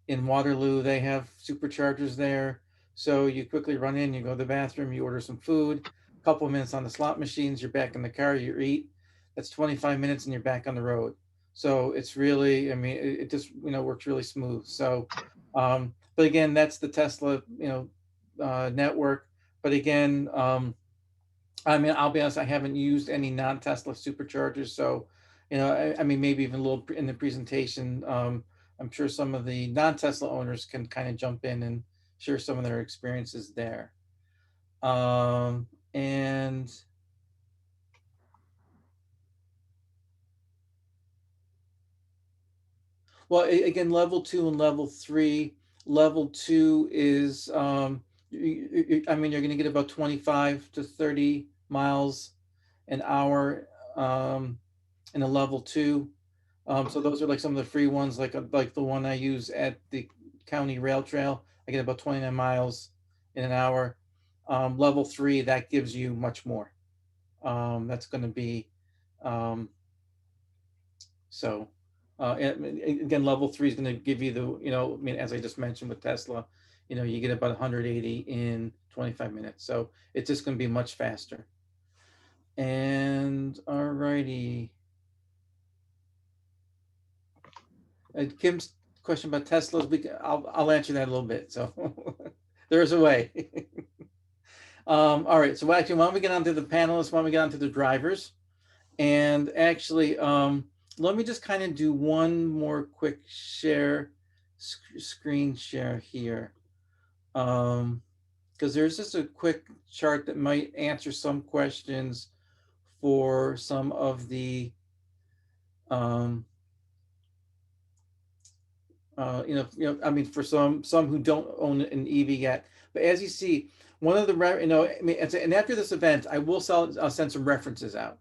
in Waterloo. They have superchargers there. So you quickly run in, you go to the bathroom, you order some food, a couple of minutes on the slot machines, you're back in the car, you eat. That's 25 minutes and you're back on the road. So it's really, I mean, it just, works really smooth. So, but again, that's the Tesla, network. But again, I mean, I'll be honest, I haven't used any non-Tesla superchargers. So, I mean, maybe even a little in the presentation, I'm sure some of the non-Tesla owners can kind of jump in and share some of their experiences there. And well, again, level 2 and level 3. Level 2 is, I mean, you're going to get about 25 to 30 miles an hour in a level 2. So those are like some of the free ones, like the one I use at the county rail trail. I get about 29 miles in an hour. Level 3, that gives you much more. That's going to be um, so. Again, level 3 is going to give you the, I mean, as I just mentioned with Tesla, you get about 180 in 25 minutes. So it's just going to be much faster. And all righty. Kim's question about Teslas, I'll answer that a little bit. So there's a way. All right. So actually, why don't we get on to the panelists? Why don't we get on to the drivers? And actually, let me just kind of do one more quick screen share here. Because there's just a quick chart that might answer some questions for some of the I mean, for some who don't own an EV yet. But as you see, one of the, I mean, and after this event, I'll send some references out.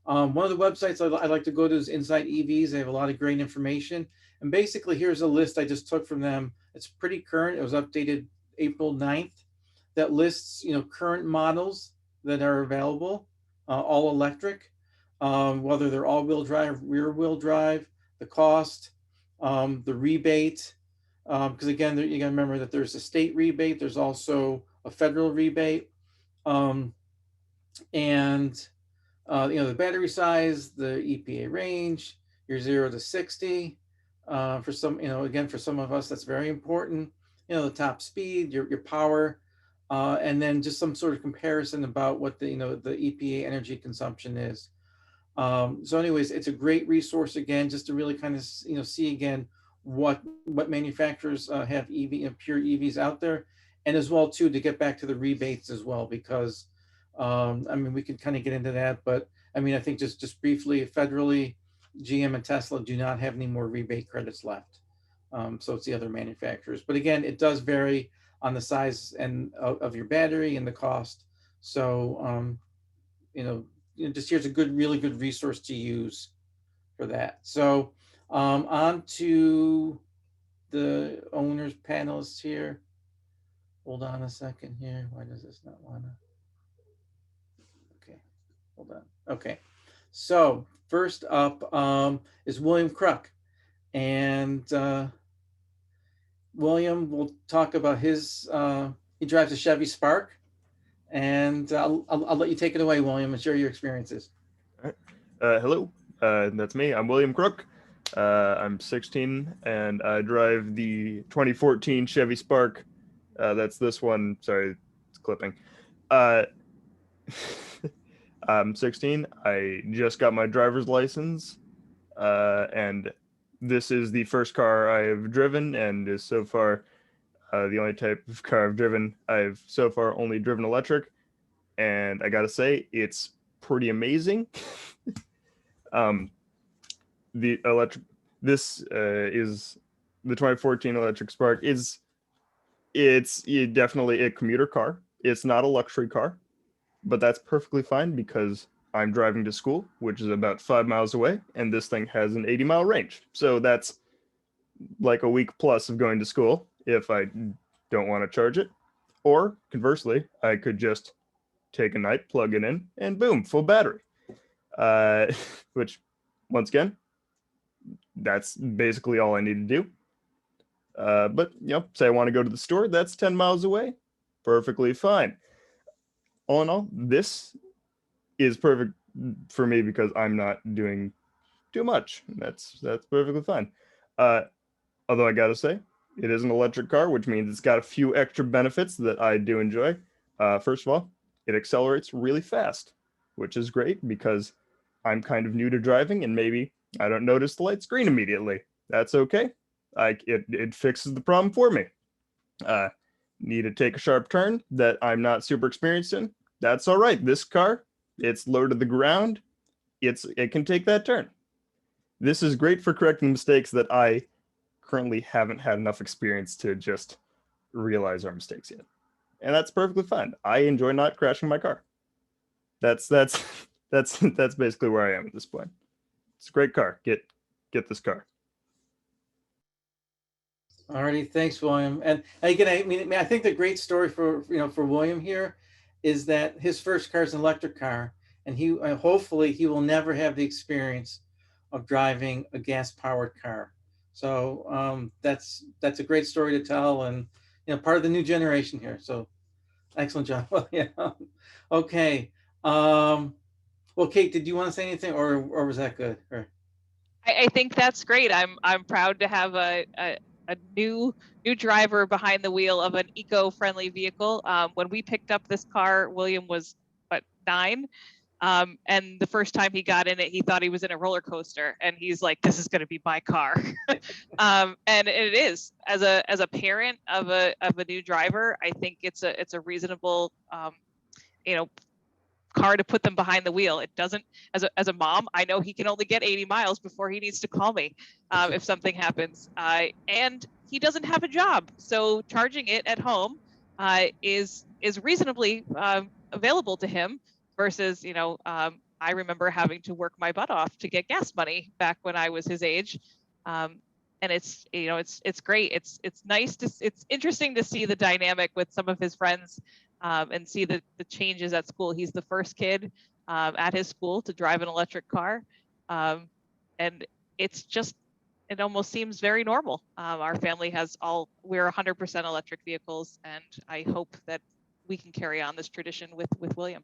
One of the websites I like to go to is Inside EVs. They have a lot of great information. And basically, here's a list I just took from them. It's pretty current. It was updated April 9th. That lists, current models that are available, all electric, whether they're all-wheel drive, rear-wheel drive, the cost, the rebate, because again, you got to remember that there's a state rebate. There's also a federal rebate, and the battery size, the EPA range, your 0 to 60. For some, again, for some of us, that's very important. The top speed, your power, and then just some sort of comparison about what the EPA energy consumption is. So anyways, it's a great resource again, just to really kind of, see again what manufacturers have pure EVs out there, and as well too, to get back to the rebates as well, because I mean, we could kind of get into that, but I mean, I think just briefly, federally, GM and Tesla do not have any more rebate credits left. So it's the other manufacturers, but again, it does vary on the size and of your battery and the cost. So just here's a really good resource to use for that. So on to the owners panelists here. Hold on a second here. Why does this not want to? Okay, hold on. Okay, so first up is William Kruk, and William will talk about his. He drives a Chevy Spark, and I'll let you take it away, William, and share your experiences. All right. Hello, that's me. I'm William Crook. I'm 16, and I drive the 2014 Chevy Spark. That's this one. Sorry, it's clipping. I'm 16. I just got my driver's license, and this is the first car I've driven, and is so far the only type of car I've driven. I've so far only driven electric, and I gotta say, it's pretty amazing. The electric, this is the 2014 electric Spark. It's definitely a commuter car. It's not a luxury car, but that's perfectly fine because I'm driving to school, which is about 5 miles away, and this thing has an 80-mile range. So that's like a week plus of going to school if I don't want to charge it. Or conversely, I could just take a night, plug it in, and boom, full battery. Which, once again, that's basically all I need to do. But, say I want to go to the store, that's 10 miles away. Perfectly fine. All in all, this is perfect for me because I'm not doing too much. That's perfectly fine. Although I gotta say, it is an electric car, which means it's got a few extra benefits that I do enjoy. First of all, it accelerates really fast, which is great because I'm kind of new to driving and maybe I don't notice the light's green immediately. That's okay. It fixes the problem for me. Need to take a sharp turn that I'm not super experienced in. That's all right. This car, it's low to the ground. It can take that turn. This is great for correcting mistakes that I currently haven't had enough experience to just realize are mistakes yet. And that's perfectly fine. I enjoy not crashing my car. That's basically where I am at this point. It's a great car. Get this car. Alrighty, thanks, William. And again, I think the great story for for William here is that his first car is an electric car, and hopefully he will never have the experience of driving a gas-powered car. So that's a great story to tell, and part of the new generation here. So excellent job, William. Okay. Well, Kate, did you want to say anything, or was that good? Or... I think that's great. I'm proud to have a new driver behind the wheel of an eco-friendly vehicle. When we picked up this car, William was 9. And the first time he got in it, he thought he was in a roller coaster, and he's like, "This is going to be my car." And it is. As a parent of a new driver, I think it's a reasonable, car to put them behind the wheel. It doesn't, as a mom, I know he can only get 80 miles before he needs to call me if something happens. And he doesn't have a job, so charging it at home is reasonably available to him. Versus, I remember having to work my butt off to get gas money back when I was his age. And it's great. It's nice it's interesting to see the dynamic with some of his friends and see the changes at school. He's the first kid at his school to drive an electric car. And it almost seems very normal. Our family we're 100% electric vehicles, and I hope that we can carry on this tradition with William.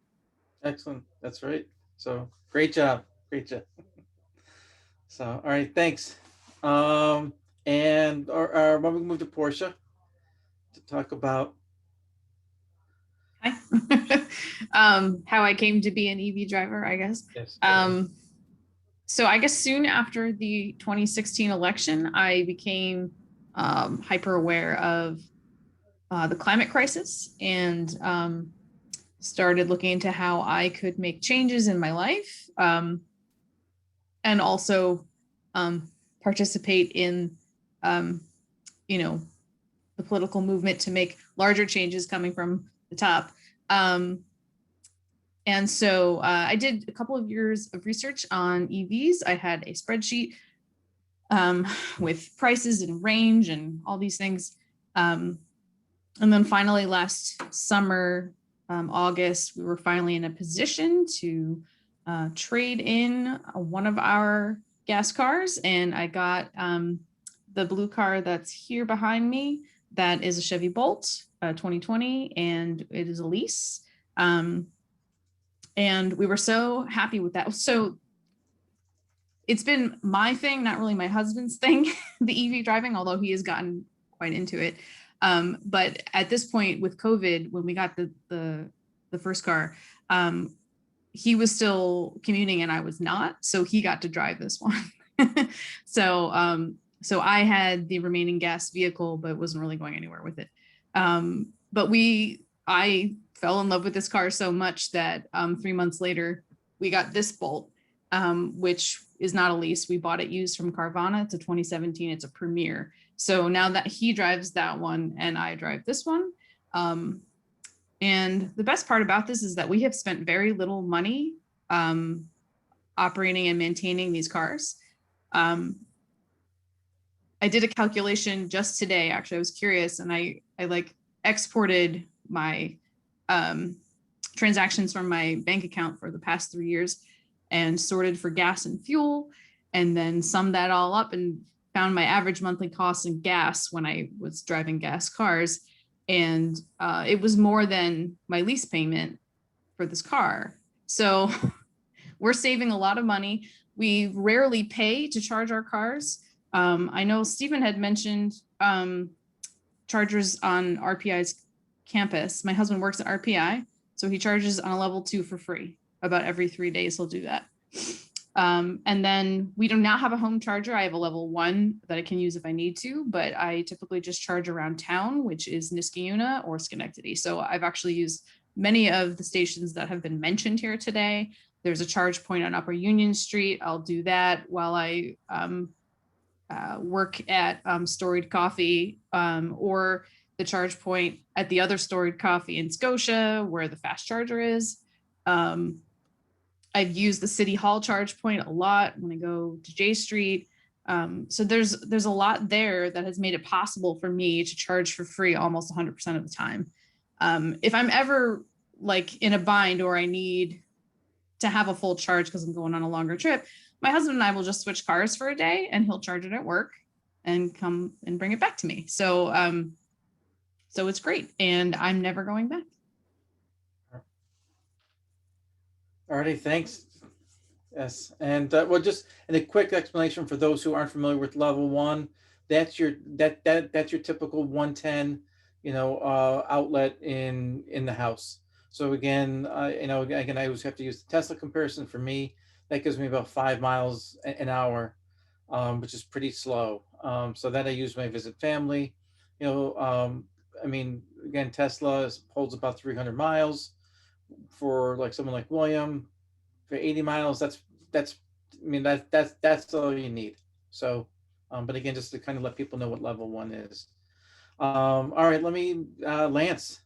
Excellent. That's right. So great job. Great job. So, all right, thanks. And when we move to Portia to talk about. Hi. How I came to be an EV driver, I guess. Yes. So I guess soon after the 2016 election, I became hyper aware of the climate crisis and started looking into how I could make changes in my life and also participate in, the political movement to make larger changes coming from the top. And so I did a couple of years of research on EVs. I had a spreadsheet with prices and range and all these things. And then finally last summer, August, we were finally in a position to trade in one of our gas cars, and I got the blue car that's here behind me. That is a Chevy Bolt 2020, and it is a lease. And we were so happy with that. So it's been my thing, not really my husband's thing, the EV driving, although he has gotten quite into it. But at this point with COVID, when we got the first car, he was still commuting and I was not, so he got to drive this one. So I had the remaining gas vehicle, but wasn't really going anywhere with it. But I fell in love with this car so much that 3 months later, we got this Bolt, which is not a lease. We bought it used from Carvana. It's a 2017. It's a Premier. So now that he drives that one and I drive this one. And the best part about this is that we have spent very little money operating and maintaining these cars. I did a calculation just today. Actually, I was curious, and I exported my transactions from my bank account for the past 3 years and sorted for gas and fuel, and then summed that all up and found my average monthly costs in gas when I was driving gas cars. And it was more than my lease payment for this car. So we're saving a lot of money. We rarely pay to charge our cars. I know Stephen had mentioned chargers on RPI's campus. My husband works at RPI, so he charges on a level 2 for free. About every 3 days he'll do that. And then we do not have a home charger. I have a level 1 that I can use if I need to, but I typically just charge around town, which is Niskayuna or Schenectady. So I've actually used many of the stations that have been mentioned here today. There's a charge point on Upper Union Street. I'll do that while I work at Storied Coffee, or the charge point at the other Storied Coffee in Scotia, where the fast charger is. I've used the City Hall charge point a lot when I go to J Street. So there's a lot there that has made it possible for me to charge for free almost 100% of the time. If I'm ever like in a bind or I need to have a full charge because I'm going on a longer trip, my husband and I will just switch cars for a day and he'll charge it at work and come and bring it back to me. So so it's great and I'm never going back. Alrighty, thanks. Yes, and well, just and a quick explanation for those who aren't familiar with level 1. That's your that's your typical 110, outlet in the house. So again, again, I always have to use the Tesla comparison for me. That gives me about 5 miles an hour, which is pretty slow. So that I use when I visit family. I mean, again, Tesla holds about 300 miles. For like someone like William, for 80 miles, that's I mean that's all you need. So, but again, just to kind of let people know what level 1 is. All right, let me Lance.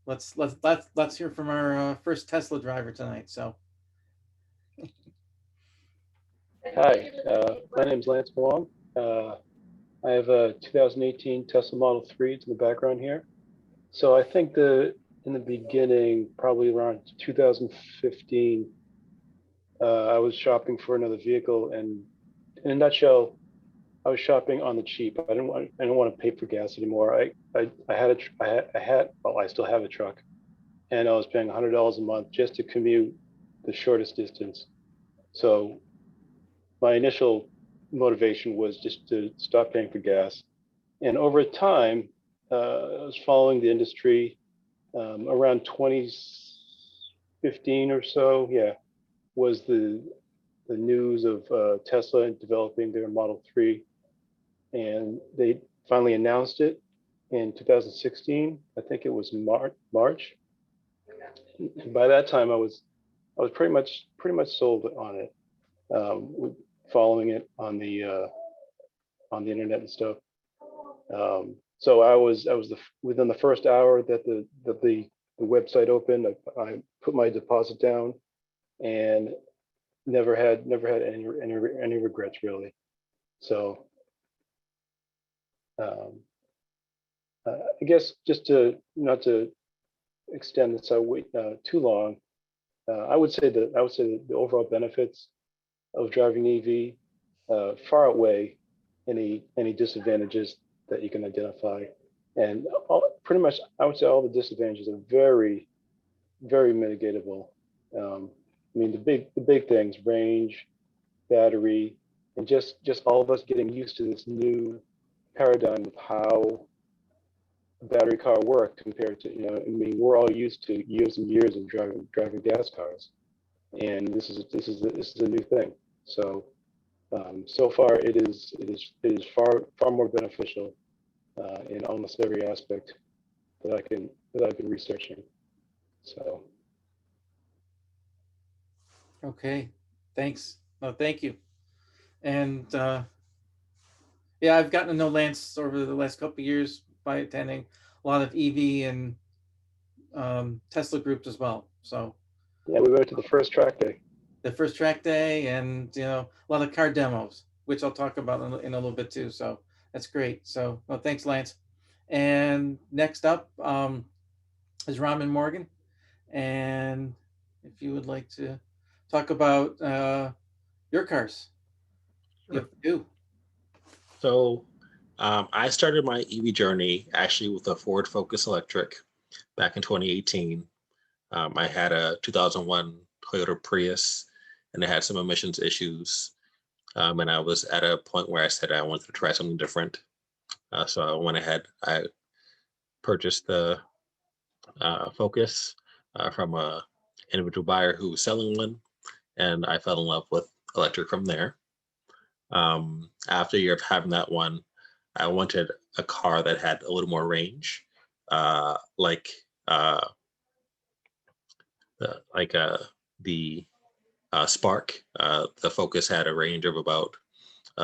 Let's hear from our first Tesla driver tonight. So. Hi, my name is Lance Wong. I have a 2018 Tesla Model 3. It's in the background here. So I think in the beginning, probably around 2015, I was shopping for another vehicle, and in a nutshell, I was shopping on the cheap. I didn't want to pay for gas anymore. I still have a truck, and I was paying $100 a month just to commute the shortest distance. So my initial motivation was just to stop paying for gas. And over time, I was following the industry around 2015 or so. Yeah, was the news of Tesla developing their Model 3. And they finally announced it in 2016. I think it was March. And by that time, I was pretty much sold on it, following it on the internet and stuff. So I was within the first hour that the website opened, I put my deposit down, and never had any regrets really. So I guess just to not to extend this out too long, I would say that the overall benefits of driving EV far outweigh any disadvantages that you can identify, and pretty much I would say all the disadvantages are very, very mitigatable. I mean the big things: range, battery, and just all of us getting used to this new paradigm of how a battery car works compared to, I mean, we're all used to years and years of driving gas cars, and this is a new thing. So so far it is far more beneficial in almost every aspect that I've been researching. So. Okay, thanks. No, thank you. And yeah, I've gotten to know Lance over the last couple of years by attending a lot of EV and Tesla groups as well. So yeah, we went to the first track day. The first track day, and a lot of car demos, which I'll talk about in a little bit too. So that's great. So well, thanks, Lance. And next up is Raman Morgan, and if you would like to talk about your cars, you have two. So I started my EV journey actually with a Ford Focus Electric back in 2018. I had a 2001 Toyota Prius, and it had some emissions issues. And I was at a point where I said I wanted to try something different. So I went ahead, I purchased the Focus from a individual buyer who was selling one, and I fell in love with electric from there. After a year of having that one, I wanted a car that had a little more range, like the Spark. The Focus had a range of about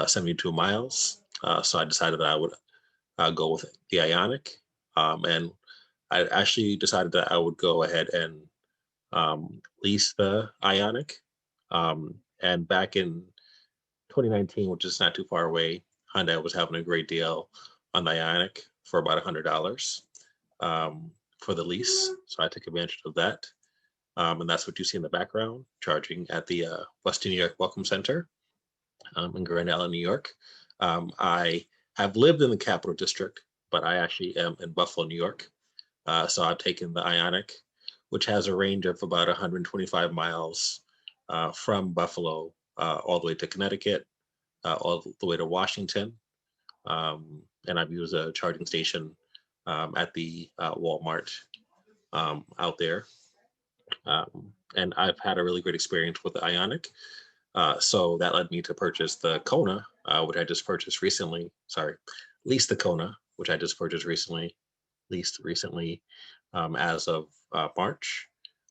72 miles. So I decided that I would go with the Ioniq. And I actually decided that I would go ahead and lease the Ioniq. And back in 2019, which is not too far away, Hyundai was having a great deal on the Ioniq for about $100 for the lease. So I took advantage of that. And that's what you see in the background, charging at the Western New York Welcome Center in Grand Island, New York. I have lived in the Capital District, but I actually am in Buffalo, New York. So I've taken the Ioniq, which has a range of about 125 miles from Buffalo all the way to Connecticut, all the way to Washington. And I've used a charging station at the Walmart out there. And I've had a really great experience with the Ioniq. So that led me to purchase the Kona, which I just purchased recently. Leased the Kona, which I just purchased recently, as of March.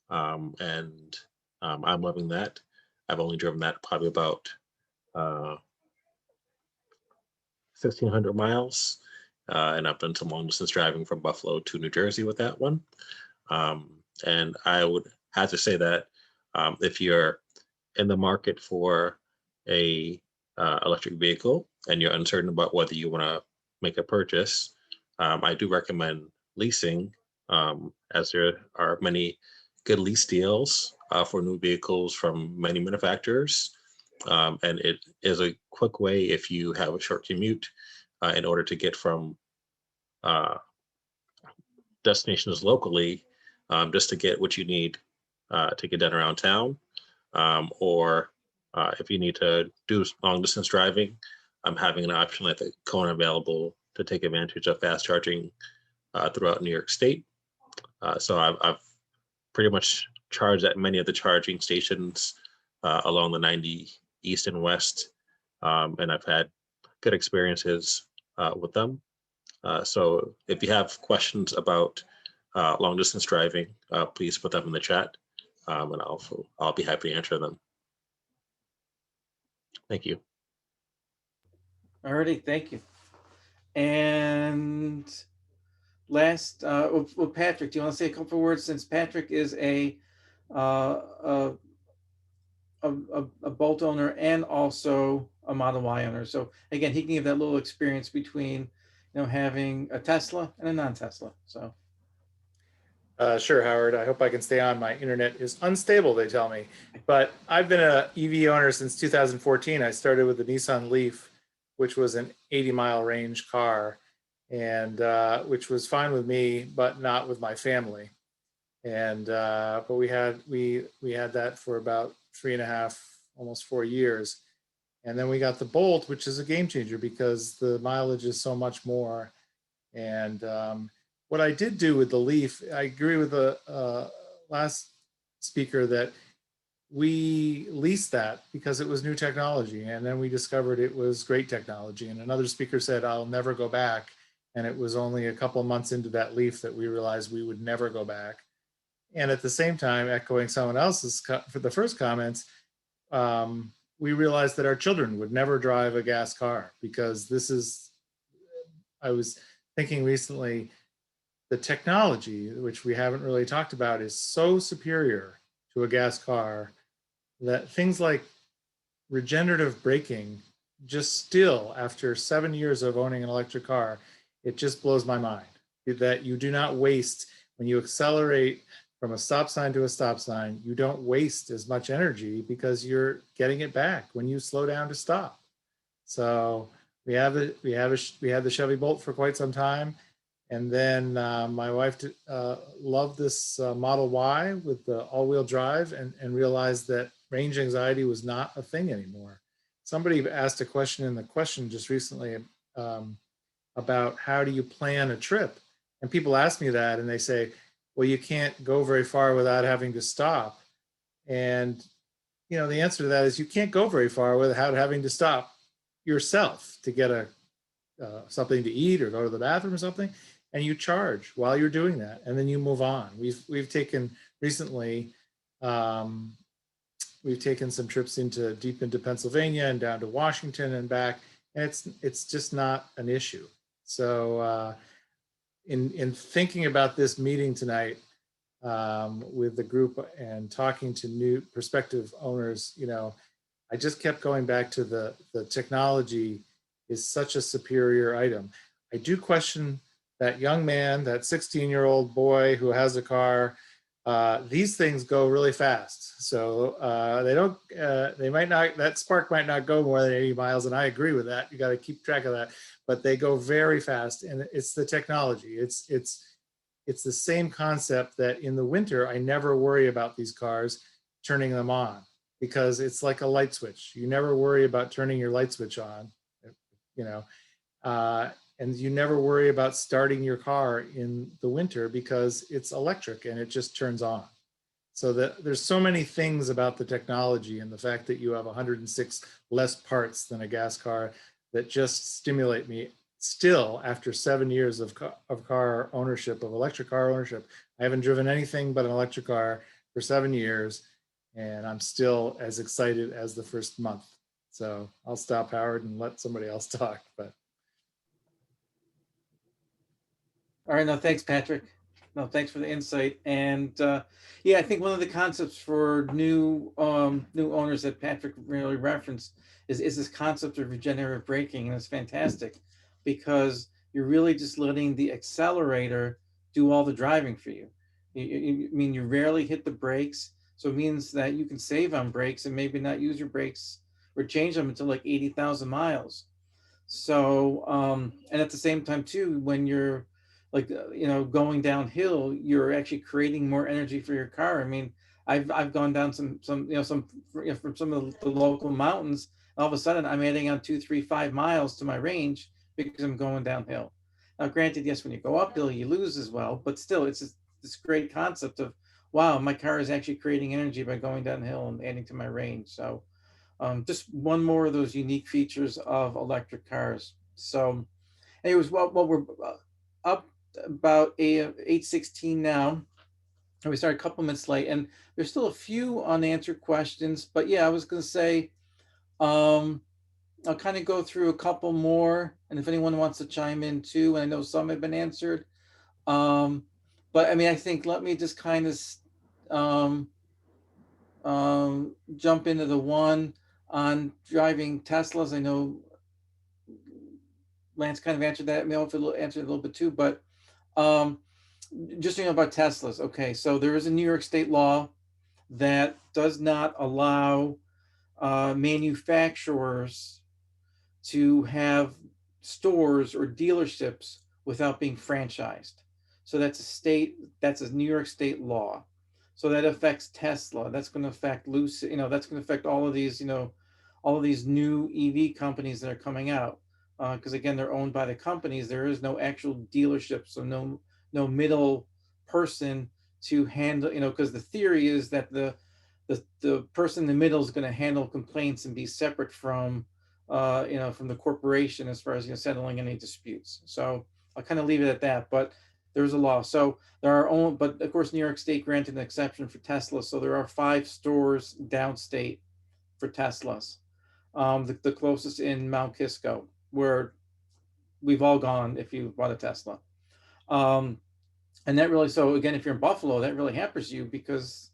And I'm loving that. I've only driven that probably about 1,600 miles. And I've done some long distance driving from Buffalo to New Jersey with that one. And I would have to say that if you're in the market for a electric vehicle and you're uncertain about whether you want to make a purchase, I do recommend leasing, as there are many good lease deals for new vehicles from many manufacturers. And it is a quick way if you have a short commute in order to get from destinations locally, just to get what you need to get done around town. Or if you need to do long distance driving, I'm having an option like the Kona available to take advantage of fast charging throughout New York State. So I've pretty much charged at many of the charging stations along the 90 East and West. And I've had good experiences with them. So if you have questions about long distance driving, please put them in the chat, and I'll be happy to answer them. Thank you. Alrighty, thank you. And last, well, Patrick, do you want to say a couple of words, since Patrick is a Bolt owner and also a Model Y owner. So again, he can give that little experience between, having a Tesla and a non-Tesla. So. Sure, Howard. I hope I can stay on. My internet is unstable, they tell me. But I've been an EV owner since 2014. I started with the Nissan Leaf, which was an 80-mile range car, and which was fine with me, but not with my family. And but we had that for about 3.5, almost 4 years. And then we got the Bolt, which is a game changer because the mileage is so much more. And what I did do with the Leaf, I agree with the last speaker that we leased that because it was new technology. And then we discovered it was great technology. And another speaker said, I'll never go back. And it was only a couple months into that Leaf that we realized we would never go back. And at the same time, echoing someone else's for the first comments, we realized that our children would never drive a gas car because I was thinking recently, the technology, which we haven't really talked about, is so superior to a gas car that things like regenerative braking, just still after 7 years of owning an electric car, it just blows my mind that you do not waste when you accelerate from a stop sign to a stop sign, you don't waste as much energy because you're getting it back when you slow down to stop. So we had the Chevy Bolt for quite some time. And then my wife loved this Model Y with the all-wheel drive and realized that range anxiety was not a thing anymore. Somebody asked a question in the question just recently about how do you plan a trip? And people ask me that and they say, well, you can't go very far without having to stop. And the answer to that is you can't go very far without having to stop yourself to get something to eat or go to the bathroom or something, and you charge while you're doing that, and then you move on. We've taken recently, we've taken some trips deep into Pennsylvania and down to Washington and back, and it's just not an issue. So in thinking about this meeting tonight with the group and talking to new prospective owners, I just kept going back to the technology is such a superior item. I do question that young man, that 16-year-old boy who has a car. These things go really fast. So they might not, that spark might not go more than 80 miles. And I agree with that. You got to keep track of that, but they go very fast, and it's the technology. It's the same concept that in the winter, I never worry about these cars turning them on, because it's like a light switch. You never worry about turning your light switch on, and you never worry about starting your car in the winter because it's electric and it just turns on. So there's so many things about the technology and the fact that you have 106 less parts than a gas car that just stimulate me. Still, after 7 years of car ownership, of electric car ownership, I haven't driven anything but an electric car for 7 years, and I'm still as excited as the first month. So I'll stop, Howard, and let somebody else talk. But All right, no, thanks, Patrick. No, thanks for the insight. And yeah, I think one of the concepts for new owners that Patrick really referenced is this concept of regenerative braking, and it's fantastic because you're really just letting the accelerator do all the driving for you. I mean, you rarely hit the brakes, so it means that you can save on brakes and maybe not use your brakes or change them until like 80,000 miles. So, and at the same time too, when you're like, going downhill, you're actually creating more energy for your car. I mean, I've gone down some, from some of the local mountains. All of a sudden I'm adding on 2, 3, 5 miles to my range because I'm going downhill. Now, granted, yes, when you go uphill, you lose as well, but still it's just this great concept of, wow, my car is actually creating energy by going downhill and adding to my range. So, just one more of those unique features of electric cars. So anyways, well, we're up about 8:16 now. And we started a couple minutes late, and there's still a few unanswered questions. But yeah, I was going to say, I'll kind of go through a couple more, and if anyone wants to chime in too, and I know some have been answered. But I mean, I think let me just kind of jump into the one on driving Teslas. I know Lance kind of answered that. Maybe I'll answer it a little bit too, but just about Teslas. Okay, so there is a New York State law that does not allow manufacturers to have stores or dealerships without being franchised. So that's a New York State law. So that affects Tesla. That's going to affect Lucid. That's going to affect all of these, all of these new EV companies that are coming out. Because again, they're owned by the companies. There is no actual dealership, so no middle person to handle. Because the theory is that the person in the middle is going to handle complaints and be separate from from the corporation as far as settling any disputes. So I'll kind of leave it at that. But there's a law. So there are only, but of course, New York State granted an exception for Tesla. So there are 5 stores downstate for Teslas. The closest in Mount Kisco, where we've all gone if you bought a Tesla. And that really, so again, if you're in Buffalo, that really hampers you because,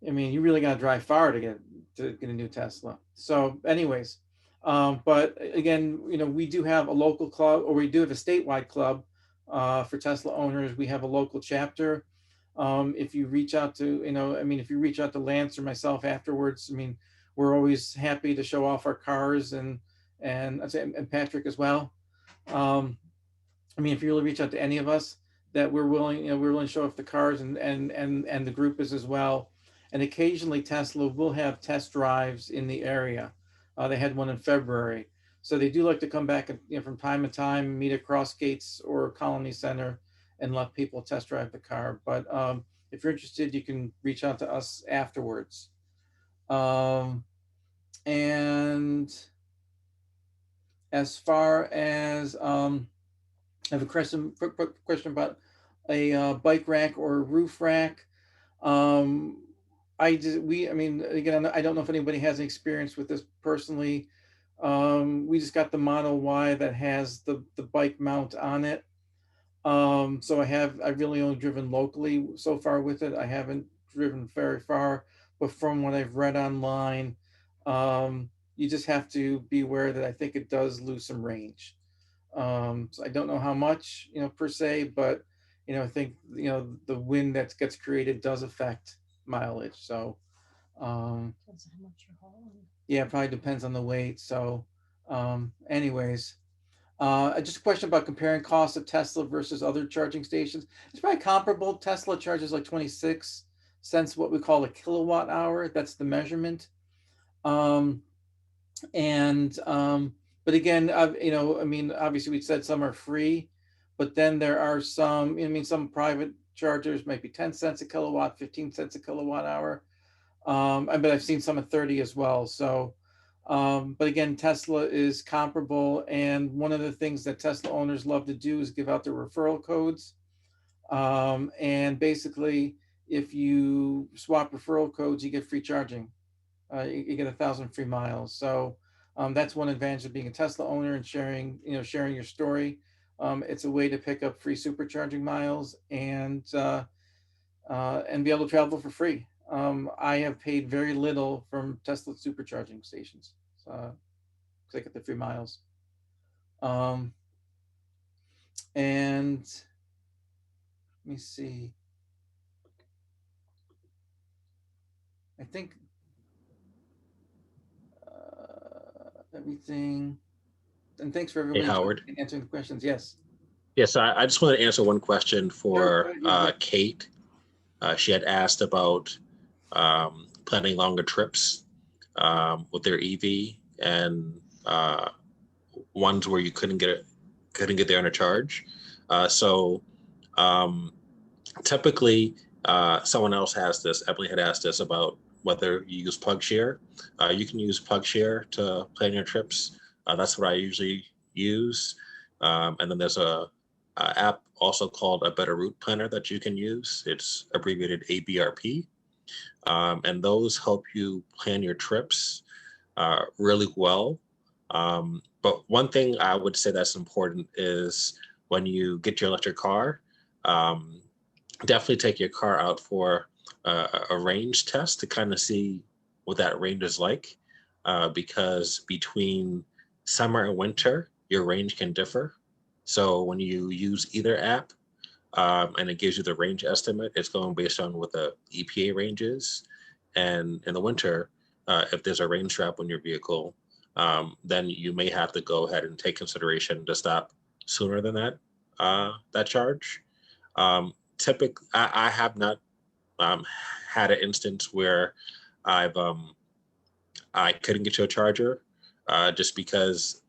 I mean, you really got to drive far to get a new Tesla. So anyways, but again, we do have a local club, or we do have a statewide club for Tesla owners. We have a local chapter. If you reach out to, if you reach out to Lance or myself afterwards, I mean, we're always happy to show off our cars and Patrick as well. I mean, if you really reach out to any of us, that we're willing to show off the cars, and the group is as well. And occasionally Tesla will have test drives in the area. They had one in February. So they do like to come back from time to time, meet at Cross Gates or Colony Center and let people test drive the car. But if you're interested, you can reach out to us afterwards. And as far as I have a question about a bike rack or a roof rack. Um, I mean, again, I don't know if anybody has any experience with this personally. We just got the Model Y that has the bike mount on it. So I've really only driven locally so far with it. I haven't driven very far, but from what I've read online, you just have to be aware that I think it does lose some range. So I don't know how much, per se, but I think the wind that gets created does affect mileage. So yeah, it probably depends on the weight. So anyways, just a question about comparing costs of Tesla versus other charging stations. It's probably comparable. Tesla charges like 26 cents, what we call a kilowatt hour. That's the measurement. And but again, I mean, obviously we said some are free, but then there are some, I mean, some private chargers might be 10 cents a kilowatt, 15 cents a kilowatt hour. But I've seen some at 30 as well. So, but again, Tesla is comparable. And one of the things that Tesla owners love to do is give out their referral codes. And basically, if you swap referral codes, you get free charging. You get 1,000 free miles. So that's one advantage of being a Tesla owner and sharing your story. It's a way to pick up free supercharging miles and be able to travel for free. I have paid very little from Tesla supercharging stations because I get the free miles. And let me see. I think everything. And thanks for Hey, everybody Howard. answering the questions. Yes. Yes, I just wanted to answer one question for Sure. Kate. She had asked about planning longer trips with their EV and ones where you couldn't get there on a charge. So typically, someone else has this. Emily had asked us about whether you use PlugShare. You can use PlugShare to plan your trips. That's what I usually use. And then there's a app also called a Better Route Planner that you can use. It's abbreviated ABRP. And those help you plan your trips really well. But one thing I would say that's important is when you get your electric car, definitely take your car out for a range test to kind of see what that range is like. Because between summer and winter, your range can differ. So when you use either app and it gives you the range estimate, it's going based on what the EPA range is. And in the winter, if there's a rain trap on your vehicle, then you may have to go ahead and take consideration to stop sooner than that charge. Typically, I have not had an instance where I couldn't get to a charger just because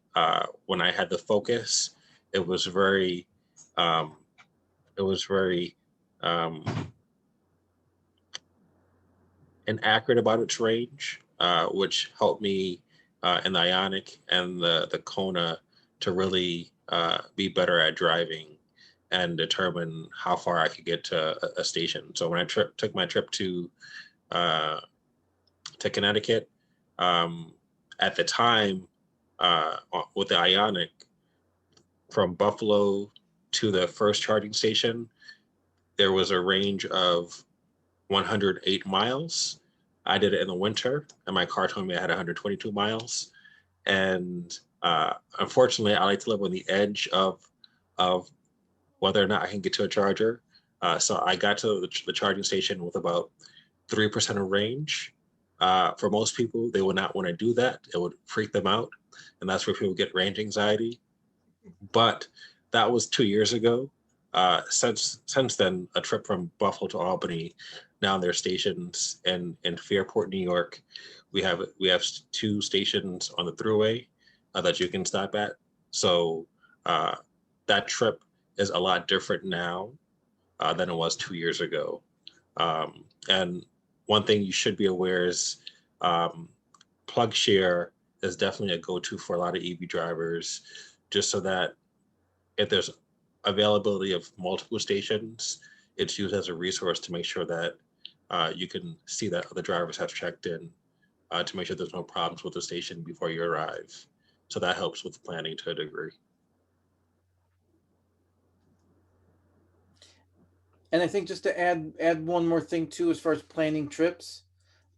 when I had the Focus, it was very um, inaccurate about its range, which helped me in the Ionic and the Kona to really be better at driving and determine how far I could get to a station. So when I took my trip to Connecticut, at the time with the Ionic, from Buffalo to the first charging station, there was a range of 108 miles. I did it in the winter, and my car told me I had 122 miles. And unfortunately, I like to live on the edge of whether or not I can get to a charger. So I got to the charging station with about 3% of range. For most people, they would not want to do that. It would freak them out. And that's where people get range anxiety. But that was 2 years ago. Since then, a trip from Buffalo to Albany, now there are stations in Fairport, New York. We have 2 stations on the Thruway that you can stop at. So that trip is a lot different now than it was 2 years ago. And one thing you should be aware is Plug Share is definitely a go-to for a lot of EV drivers, just so that if there's availability of multiple stations, it's used as a resource to make sure that you can see that other drivers have checked in to make sure there's no problems with the station before you arrive. So that helps with planning to a degree. And I think just to add one more thing too, as far as planning trips,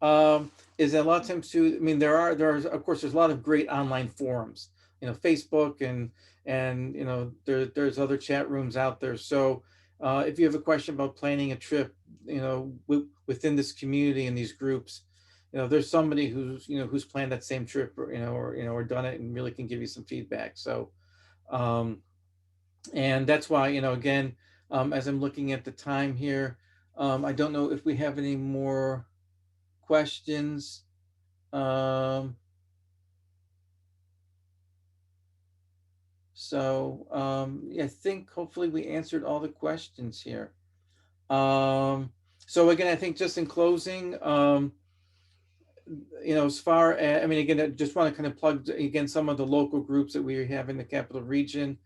is that a lot of times too. I mean, there's of course there's a lot of great online forums, Facebook and there's other chat rooms out there. So if you have a question about planning a trip, within this community and these groups, there's somebody who's planned that same trip or done it and really can give you some feedback. So and that's why again, as I'm looking at the time here, I don't know if we have any more questions. I think hopefully we answered all the questions here. So again, I think just in closing, as far as, I mean, again, I just want to kind of plug again some of the local groups that we have in the capital region.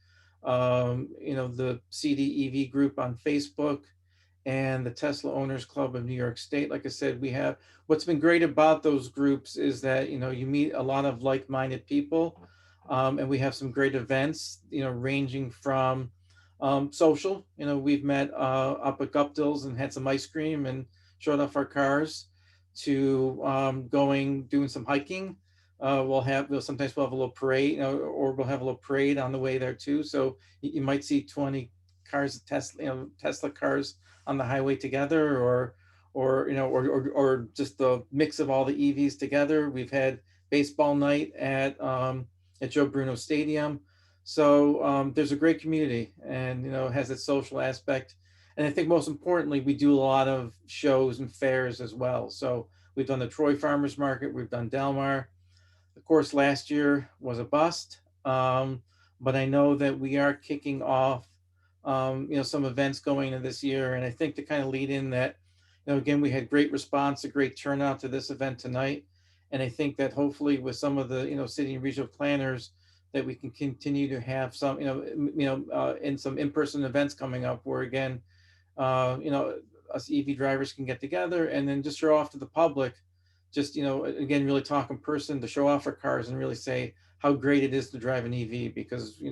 The CDEV group on Facebook and the Tesla Owners Club of New York State. Like I said, we have, what's been great about those groups is that, you meet a lot of like-minded people, and we have some great events, ranging from social, we've met up at Guptill's and had some ice cream and showed off our cars, to doing some hiking. Sometimes we'll have a little parade, or we'll have a little parade on the way there too. So you might see 20 cars, Tesla cars on the highway together, or just the mix of all the EVs together. We've had baseball night at Joe Bruno Stadium. So there's a great community, and has its social aspect. And I think most importantly, we do a lot of shows and fairs as well. So we've done the Troy Farmers Market, we've done Delmar. Of course, last year was a bust, but I know that we are kicking off, some events going into this year. And I think to kind of lead in that, again, we had great response, a great turnout to this event tonight. And I think that hopefully with some of the, city and regional planners, that we can continue to have some, in some in-person events coming up where, again, us EV drivers can get together and then just show off to the public, just, again, really talk in person, to show off our cars and really say how great it is to drive an EV, because,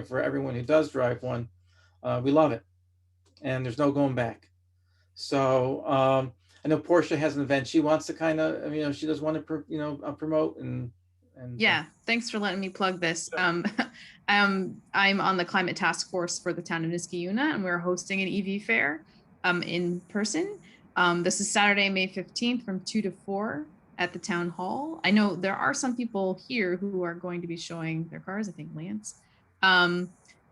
for everyone who does drive one, we love it and there's no going back. So I know Portia has an event she wants to kind of, she does want to, promote and yeah, thanks for letting me plug this. I'm on the climate task force for the town of Niskayuna, and we're hosting an EV fair in person. This is Saturday, May 15th from 2 to 4 at the town hall. I know there are some people here who are going to be showing their cars, I think Lance.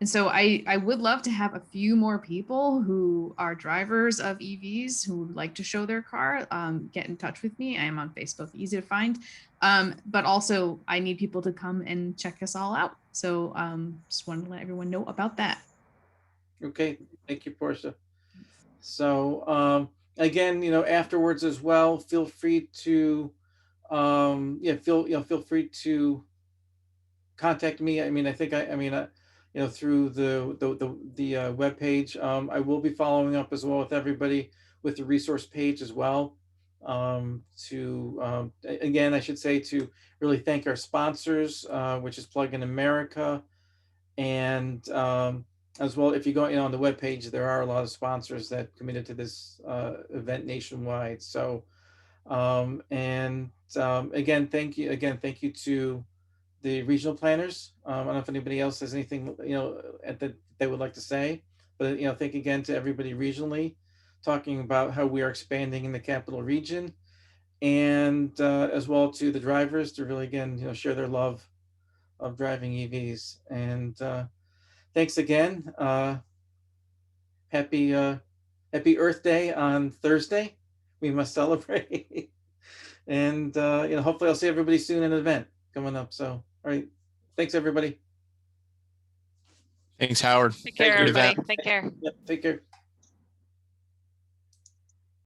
And so I would love to have a few more people who are drivers of EVs who would like to show their car, get in touch with me. I am on Facebook, easy to find. But also I need people to come and check us all out. So just wanted to let everyone know about that. Okay, thank you, Portia. So again, afterwards as well, feel free to feel free to contact me. I mean, I think through the web page. I will be following up as well with everybody with the resource page as well. Again, I should say, to really thank our sponsors, which is Plug in America. And as well, if you go on the webpage, there are a lot of sponsors that committed to this event nationwide. So, again, thank you to the regional planners. I don't know if anybody else has anything, that they would like to say, but, thank again to everybody regionally, talking about how we are expanding in the capital region, and as well to the drivers to really, again, share their love of driving EVs. And thanks again. Happy Earth Day on Thursday. We must celebrate. And hopefully I'll see everybody soon in an event coming up. So, all right. Thanks, everybody. Thanks, Howard. Take care, Good everybody. event. Take care. Yep, take care.